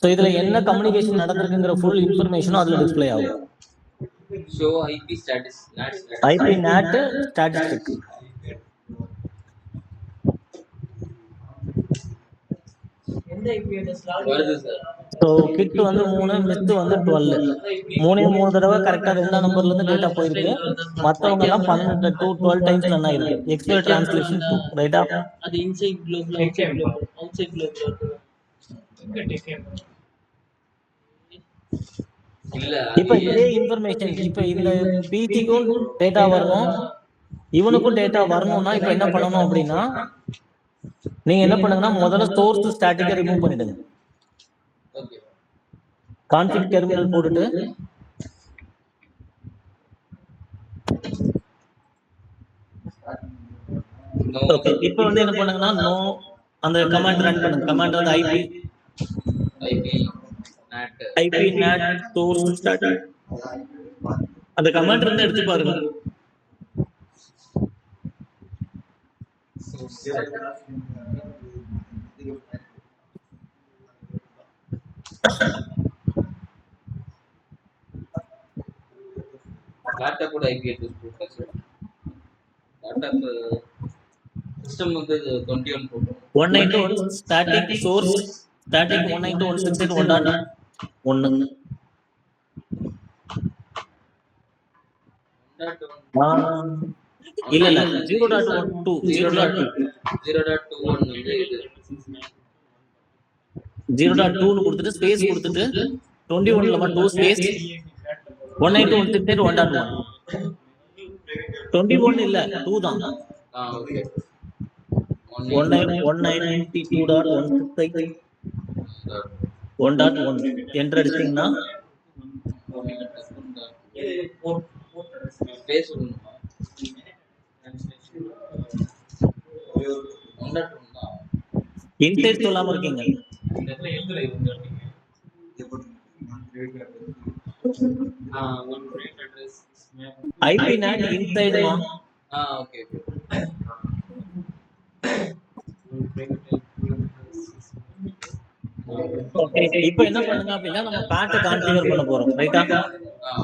ஸோ இதுல என்ன கம்யூனிகேஷன் நடந்திருக்குங்கிற ஃபுல் இன்ஃபர்மேஷனும் அதுல டிஸ்ப்ளே ஆகும். Show IP statistics IP NAT statistic. எந்த ஐபி அட்ரஸ் வருது சார். ஸோ கிட் வந்து 3, மிஸ் வந்து 12. 3 தடவை கரெக்டா 2ஆம் நம்பர்ல இருந்து டேட்டா போயிருக்கு. மத்தவங்க எல்லாம் 12 to 12 டைம்ஸ் ரன் ஆயிருக்கு. எக்ஸ்பெக்ட் டிரான்ஸ்லேஷன் 2, ரைட்டா? அது inside global, outside global, outside global. இல்ல இப்ப இதே இன்ஃபர்மேஷன் இப்ப இந்த பிசிக்கும் டேட்டா வரணும், இவனுக்கும் டேட்டா வரணும்னா இப்ப என்ன பண்ணணும் அப்படின்னா, நீங்க என்ன பண்ணுங்கன்னா முதல்ல சோர்ஸ் ஸ்டாட்டிக்கை ரிமூவ் பண்ணிடுங்க. ஓகே. கான்ஃபிக் டெர்மினல் போட்டுட்டு ஓகே. இப்போ வந்து என்ன பண்ணுங்கன்னா நோ அந்த கமாண்ட் ரன் பண்ணுங்க. கமாண்ட் வந்து ஐபி நேட் சோர்ஸ் ஸ்டாட்டிக். அந்த கமாண்ட் இருந்து எடுத்து பாருங்க. லேப்டாப் கூட ஐபி அட்ரஸ் போட்டு சார். லேப்டாப் சிஸ்டம் வந்து 21 போட்டு 192 ஸ்டாட்டிக் சோர்ஸ் ஸ்டாட்டிக் 192.168.1.1. இல்ல 0.12 0.2 0.21 வந்து இது 0.2 னு கொடுத்துட்டு ஸ்பேஸ் கொடுத்துட்டு 21 ஸ்பேஸ் 192.168.1.1. 21 இல்ல 2 தான். ஓகே. 192.168.1.1 என்டர் அடிச்சீங்கன்னா ஸ்பேஸ் கொடுக்கணுமா? 1.1 தான். இன்சைட் சொல்லாம இருக்கீங்க. ஐபி நேட் இன்சைடுமா? ஓகே. ஓகே. இப்போ என்ன பண்ணுங்க அப்படின்னா நம்ம பேட்டை கான்ஃபிகர் பண்ண போறோம், ரைட்டா?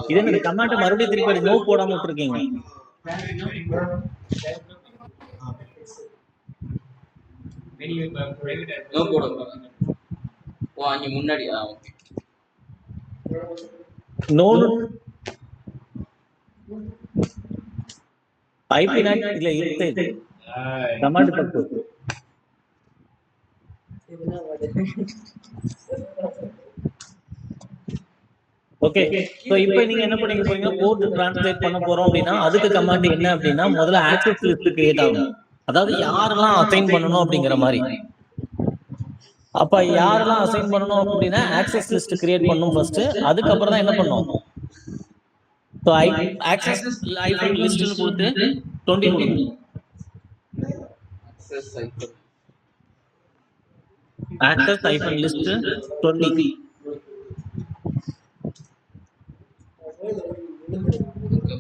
இதே இந்த கமாண்ட் மறுபடியும் திருப்பி நோ போடாம விட்டுருக்கீங்க. நோ போட அங்க முன்னாடி. ஓகே. நோ ஐபி நேட் இல்ல இன்சைட் கமாண்ட் தப்பு. ஓகே. சோ இப்போ நீங்க என்ன பண்ணீங்க போறீங்க, போர்ட் ட்ரான்ஸ்லேட் பண்ண போறோம் அப்படின்னா அதுக்கு கமாண்ட் என்ன அப்படின்னா முதல்ல ஆக்சஸ் லிஸ்ட் கிரியேட் ஆகும். அதாவது யாரெல்லாம் அசைன் பண்ணணும் அப்படிங்கிற மாதிரி. அப்ப யாரெல்லாம் அசைன் பண்ணணும் அப்படின்னா ஆக்சஸ் லிஸ்ட் கிரியேட் பண்ணும் ஃபர்ஸ்ட். அதுக்கப்புறம் தான் என்ன பண்ணும், ஸோ ஆக்சஸ் ஐபி லிஸ்ட்னு கொடுத்து 20 கொடுங்க. ஆக்சஸ் ஐபி லிஸ்ட் 20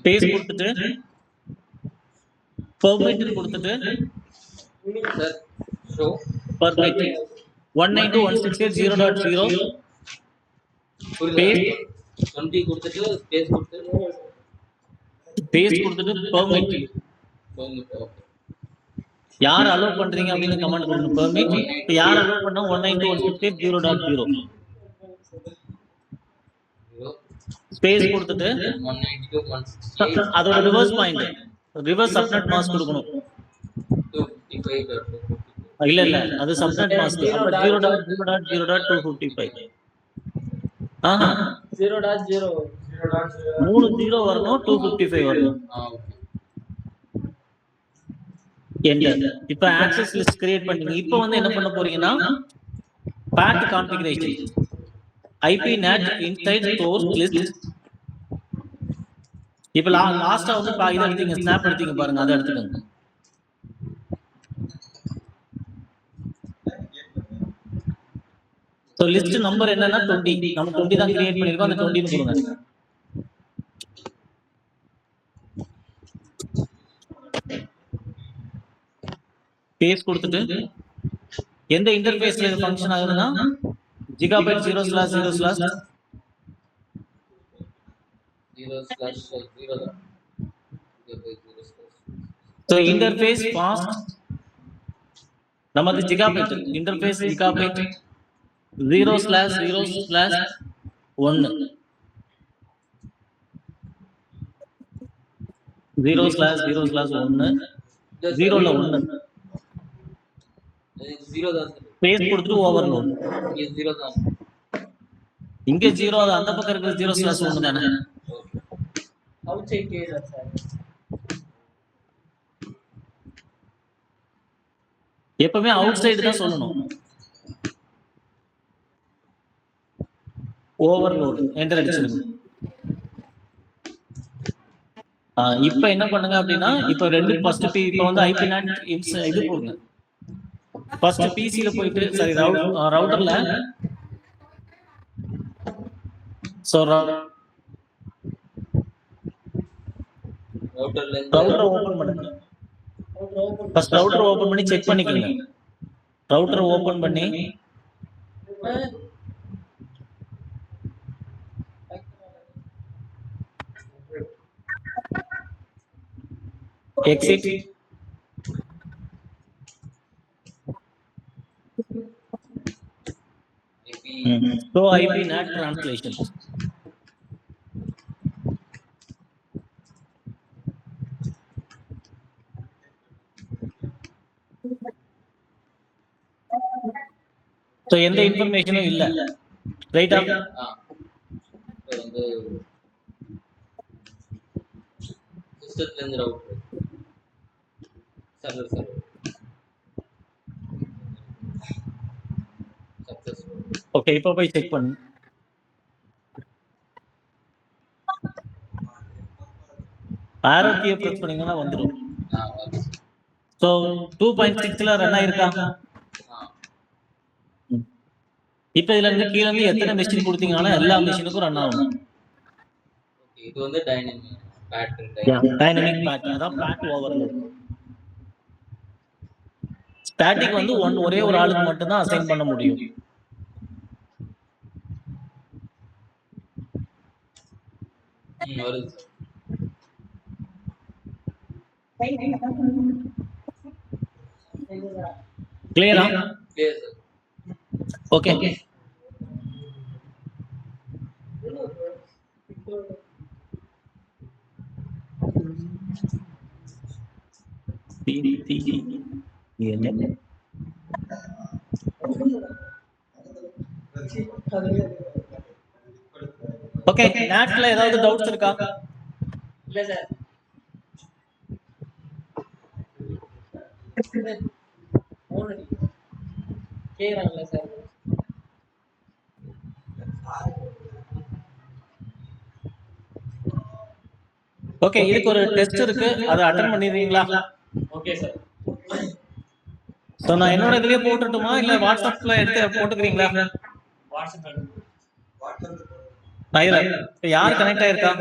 பேஸ் கொடுத்துட்டு பெர்மிட் கொடுத்துட்டு சார் ஷோ பெர்மிட் 192.168.0.0 பேஸ் 20 கொடுத்துட்டு ஸ்பேஸ் கொடுத்து ஸ்பேஸ் கொடுத்துட்டு பெர்மிட் யார் அலோவ் பண்றீங்க அப்படின்னு கமெண்ட் கொடுக்கணும். பெர்மிட் இப்போ யார் அலோவ் பண்ணா 192.168.0.0 ஸ்பேஸ் கொடுத்துட்டு 192.168 அதோட reverse point reverse subnet mask கொடுக்கணும். 255. இல்ல அது சப்நெட் மாஸ்க். அப்ப 0.0.0.255 ஆஹா 0.0 மூணு 0 வரணும், 255 வரணும். என்டர். இப்போ ஆக்சஸ் லிஸ்ட் கிரியேட் பண்ணீங்க. இப்போ வந்து என்ன பண்ண போறீங்கன்னா path configuration IP NAT inside source list. இப்போ லாஸ்டா வந்து இத எடுத்தீங்க, ஸ்னாப் எடுத்தீங்க பாருங்க, அதை எடுத்துக்கோங்க. ஸோ லிஸ்ட் நம்பர் என்னன்னா 20. நம்ம 20 தான் கிரியேட் பண்ணிருக்கோம், அந்த 20 கொடுங்க. பேஸ் கொடுத்துட்டு எந்த இன்டர்ஃபேஸ்ல இது ஃபங்க்ஷன் ஆகுதுன்னா gigabyte 0/0/0 ஸோ இன்டர்ஃபேஸ் ஃபாஸ்ட் நமது gigabyte இன்டர்ஃபேஸ் gigabyte 0/0/1 0/0/1 0ல 1 ஸ்பேஸ் கொடுத்துட்டு ஓவர்லோட். இங்க 0 அது அந்த பக்கம் இருக்கிறது 0/1 தானே. Outside case sir. எப்பவுமே அவுட் சைடு தான் சொல்லணும். ஓவர்லோட் என்டர் அடிச்சிருங்க. இப்போ என்ன பண்ணுங்க அப்படின்னா இப்போ ரெண்டு ஃபர்ஸ்ட் இப்போ வந்து IP NAT இது போடுங்க. ஃபர்ஸ்ட் பிசில போயிட்டு சரி ரவுட்டர்ல சோ ரவுட்டர் ஓபன் பண்ணுங்க. ஃபர்ஸ்ட் ரவுட்டர் ஓபன் பண்ணி செக் பண்ணிக்கங்க. ரவுட்டர் ஓபன் பண்ணி exit so IP NAT translation. so எந்த இன்ஃபர்மேஷனும் இல்ல ரைட்டா. வந்து சிஸ்டத்துல இருந்து ரவுட்டர் சர்வர் சக்சஸ்ஃபுல். ஓகே இப்போ போய் செக் பண்ணு. ஆரோ கீயை பிரஸ் பண்ணீங்கன்னா வந்துரும். சோ 2.6ல ரன் ஆயிருக்கா. இப்போ இதுல இருந்து கீழ இருந்து எத்தனை மெஷின் கொடுத்தீங்கனாலும் எல்லா மெஷினுக்கும் ரன் ஆகும். இது வந்து டைனமிக் பேட்டர்ன் அதான் பேட் ஓவர்லோட். ஸ்டாட்டிக் வந்து ஒரே ஒரு ஆளுக்கு மட்டும் தான் அசைன் பண்ண முடியும். வருது கிளியரா? Clear sir. ஓகே ஓகே நாட்ல ஏதாவது டவுட்ஸ் இருக்கா? இல்ல சார். கேக்குறாங்களா சார்? ஓகே இதுக்கு ஒரு டெஸ்ட் இருக்கு, அதை அட்டெண்ட் பண்ணிடுவீங்களா? Okay sir. சோ நான் என்னோட இதுலயே போட்டுட்டுமா இல்ல வாட்ஸ்அப்ல எடுத்து போட்டுக்கிறீங்களா? வாட்ஸ்அப் யார் கனெக்ட் ஆயிருக்கா?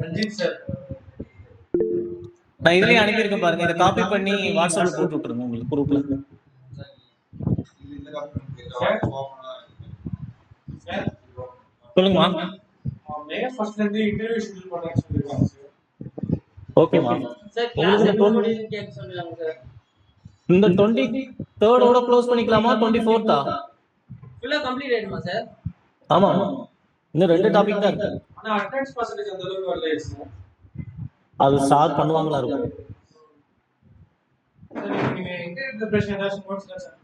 ரஞ்சித் சார். நான் இதுலயே அனுப்பியிருக்கேன் பாருங்க, இதை காப்பி பண்ணி வாட்ஸ்அப்ல போட்டு விட்டுருங்க உங்களுக்கு குரூப்ல. சொல்லுங்கம்மா. மே ஃபர்ஸ்ட்ல இருந்து இன்டர்வியூ ஷெட்யூல் பண்றேன்னு சொல்லிருக்காங்க சார். ஓகேமா. சார் கிளாஸ் உங்களுக்கு எப்போ முடியுதுன்னு கேட்க சொல்லுங்க சார். இந்த 23rd க்ளோஸ் பண்ணிக்கலாமா 24th ஃபுல்லா கம்ப்ளீட் ஆயிடுமா சார்? ஆமா இன்னும் 2 டாபிக் தான் இருக்கு. ஆனா அட்டெண்டன்ஸ் பர்சன்டேஜ் அந்த அளவுக்கு வரல சார். அது ஸ்டார்ட் பண்ணுவாங்களா இருக்கும். சார் நீங்க இன்டர்வியூ ப்ரிப்பரேஷன் ஏதாச்சும் நோட்ஸ்ல சார்.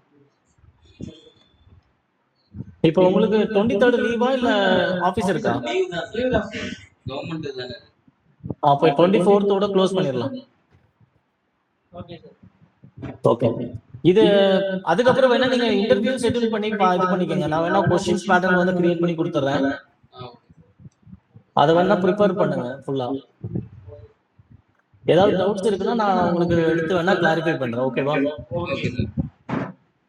இப்போ உங்களுக்கு 23rd லீவா இல்ல ஆபீஸ் இருக்கா? லீவ் தான் லீவ் சார், தான் சார். கவர்மெண்ட் தானே. அப்போ 24th க்ளோஸ் பண்ணிடலாம். Okay sir. ஓகே. இது அதுக்கப்புறம் வேணா நீங்க இன்டர்வியூ ஷெட்யூல் பண்ணி இது பண்ணிக்கங்க. நான் வேணா क्वेश्चंस பேட்டர்ன் வந்து கிரியேட் பண்ணி கொடுத்துறேன். அதை வேணா ப்ரிப்பேர் பண்ணுங்க ஃபுல்லா. ஏதாவது டவுட்ஸ் இருக்குன்னா நான் உங்களுக்கு எடுத்து வேணா கிளாரிஃபை பண்றேன். ஓகேவா? Okay sir.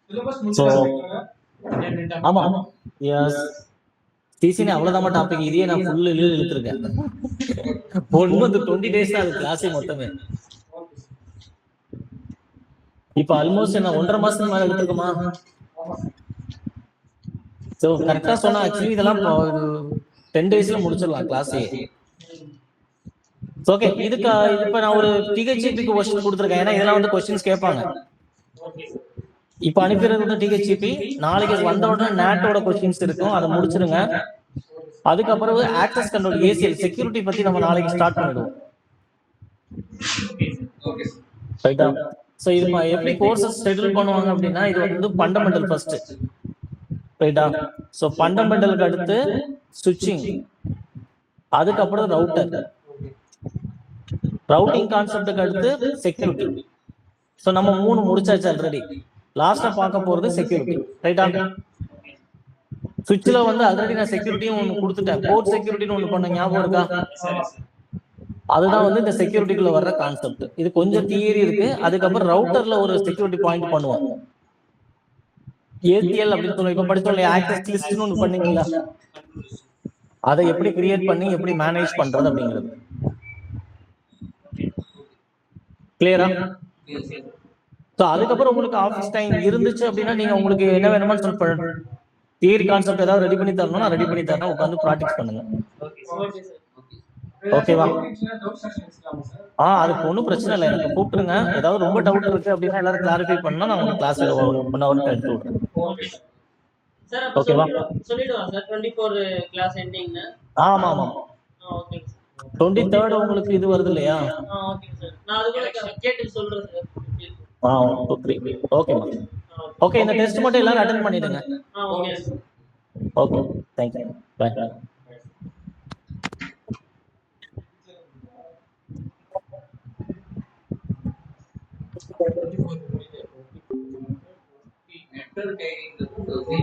சிலபஸ் சோ முடிச்சிருக்காங்க. ஆமா எஸ் டிசினே அவ்வளவுதான் டாபிக். இதையே நான் ஃபுல் இழுத்துருக்கேன். 1 month 20 days தான் அது கிளாஸே மொத்தமே. இப்ப ஆல்மோஸ்ட் என்ன 1.5 மாசத்துக்கு மேல எடுத்துக்குமா? சோ கரெக்டா சொன்னா ஆக்சுவலி இதெல்லாம் 10 daysல முடிச்சிடலாம் கிளாஸே. ஓகே. இதுக்கு இப்ப நான் ஒரு டிஹெச்இபிக்கு क्वेश्चन கொடுத்திருக்கேன். ஏன்னா இதெல்லாம் வந்து क्वेश्चंस கேட்பாங்க. இப்ப அனுப்பிடுறது டிஹெச்இபி. நாளைக்கு வந்த உடனே நாட்டோட क्वेश्चंस இருக்கும். அதை முடிச்சிருங்க. அதுக்கப்புறம் ஆக்சஸ் கண்ட்ரோல் ஏசிஎல் செக்யூரிட்டி பத்தி நம்ம நாளைக்கு ஸ்டார்ட் பண்ணிடுவோம். Okay sir. ரைட்டா? சோ இது எப்படி கோர்சஸ் ஷெட்யூல் பண்ணுவாங்க அப்படின்னா இது வந்து ஃபண்டமெண்டல் ஃபர்ஸ்ட். ரைட்டா? சோ ஃபண்டமெண்டலுக்கு அடுத்து ஸ்விட்சிங், அதுக்கப்புறம் ரவுட்டர், ரவுட்டிங் கான்செப்டுக்கு அடுத்து செக்யூரிட்டி. சோ நம்ம 3 முடிச்சாச்சு ஆல்ரெடி. லாஸ்டா பார்க்க போறது செக்யூரிட்டி. ரைட்டா? சுவிட்ச்ல வந்து ஆல்ரெடி நான் செக்யூரிட்டியும் ஒன்று கொடுத்துட்டேன். போர்ட் செக்யூரிட்டின்னு ஒன்று பண்ண ஞாபகம் இருக்கா? அதுதான் வந்து இந்த செக்யூரிட்டிக்குள்ள வர்ற கான்செப்ட். இது கொஞ்சம் தியரி இருக்கு. அதுக்கப்புறம் ரவுட்டர்ல ஒரு செக்யூரிட்டி பாயிண்ட் பண்ணுவோம். ஏசிஎல் அப்படின்னு சொல்லுவோம். இப்ப படிச்சோம் இல்லையா, ஆக்சஸ் லிஸ்ட்னு ஒன்று பண்ணீங்களா, அதை எப்படி கிரியேட் பண்ணி எப்படி மேனேஜ் பண்றது அப்படிங்கிறது. கிளியரா? ஸோ அதுக்கப்புறம் உங்களுக்கு ஆஃபீஸ் டைம் இருந்துச்சு அப்படின்னா நீங்க உங்களுக்கு என்ன வேணுமோ சொல்ல தியரி கான்செப்ட் ஏதாவது ரெடி பண்ணி தரணும், நான் ரெடி பண்ணி தரேன். உட்காந்து ப்ராக்டிஸ் பண்ணுங்க. Okay sir. ஓகேவா? டவுட் செக்ஷன் வச்சுக்கலாமா சார்? அதுக்கு ஒன்றும் பிரச்சனை இல்லை. எனக்கு கூப்பிட்டுருங்க. ஏதாவது ரொம்ப டவுட் இருக்கு அப்படின்னா எல்லாரும் கிளாரிஃபை பண்ணா நான் உங்களுக்கு கிளாஸ் 1 hour எடுத்து விடுறேன். Okay sir. அப்ப ஓகேவா? சொல்லிடுவாங்க சார் 24 கிளாஸ் எண்டிங்னு. ஆமா ஆமா. Okay sir. 23rd உங்களுக்கு இது வருது இல்லையா? Okay sir. நான் அது கூட கேட்டு சொல்றேன் சார். 2 3 ஓகேமா. ஓகே. இந்த டெஸ்ட் மட்டும் எல்லாரும் அட்டெண்ட் பண்ணிடுங்க. Okay sir. Okay. Thank you. Bye. Network ID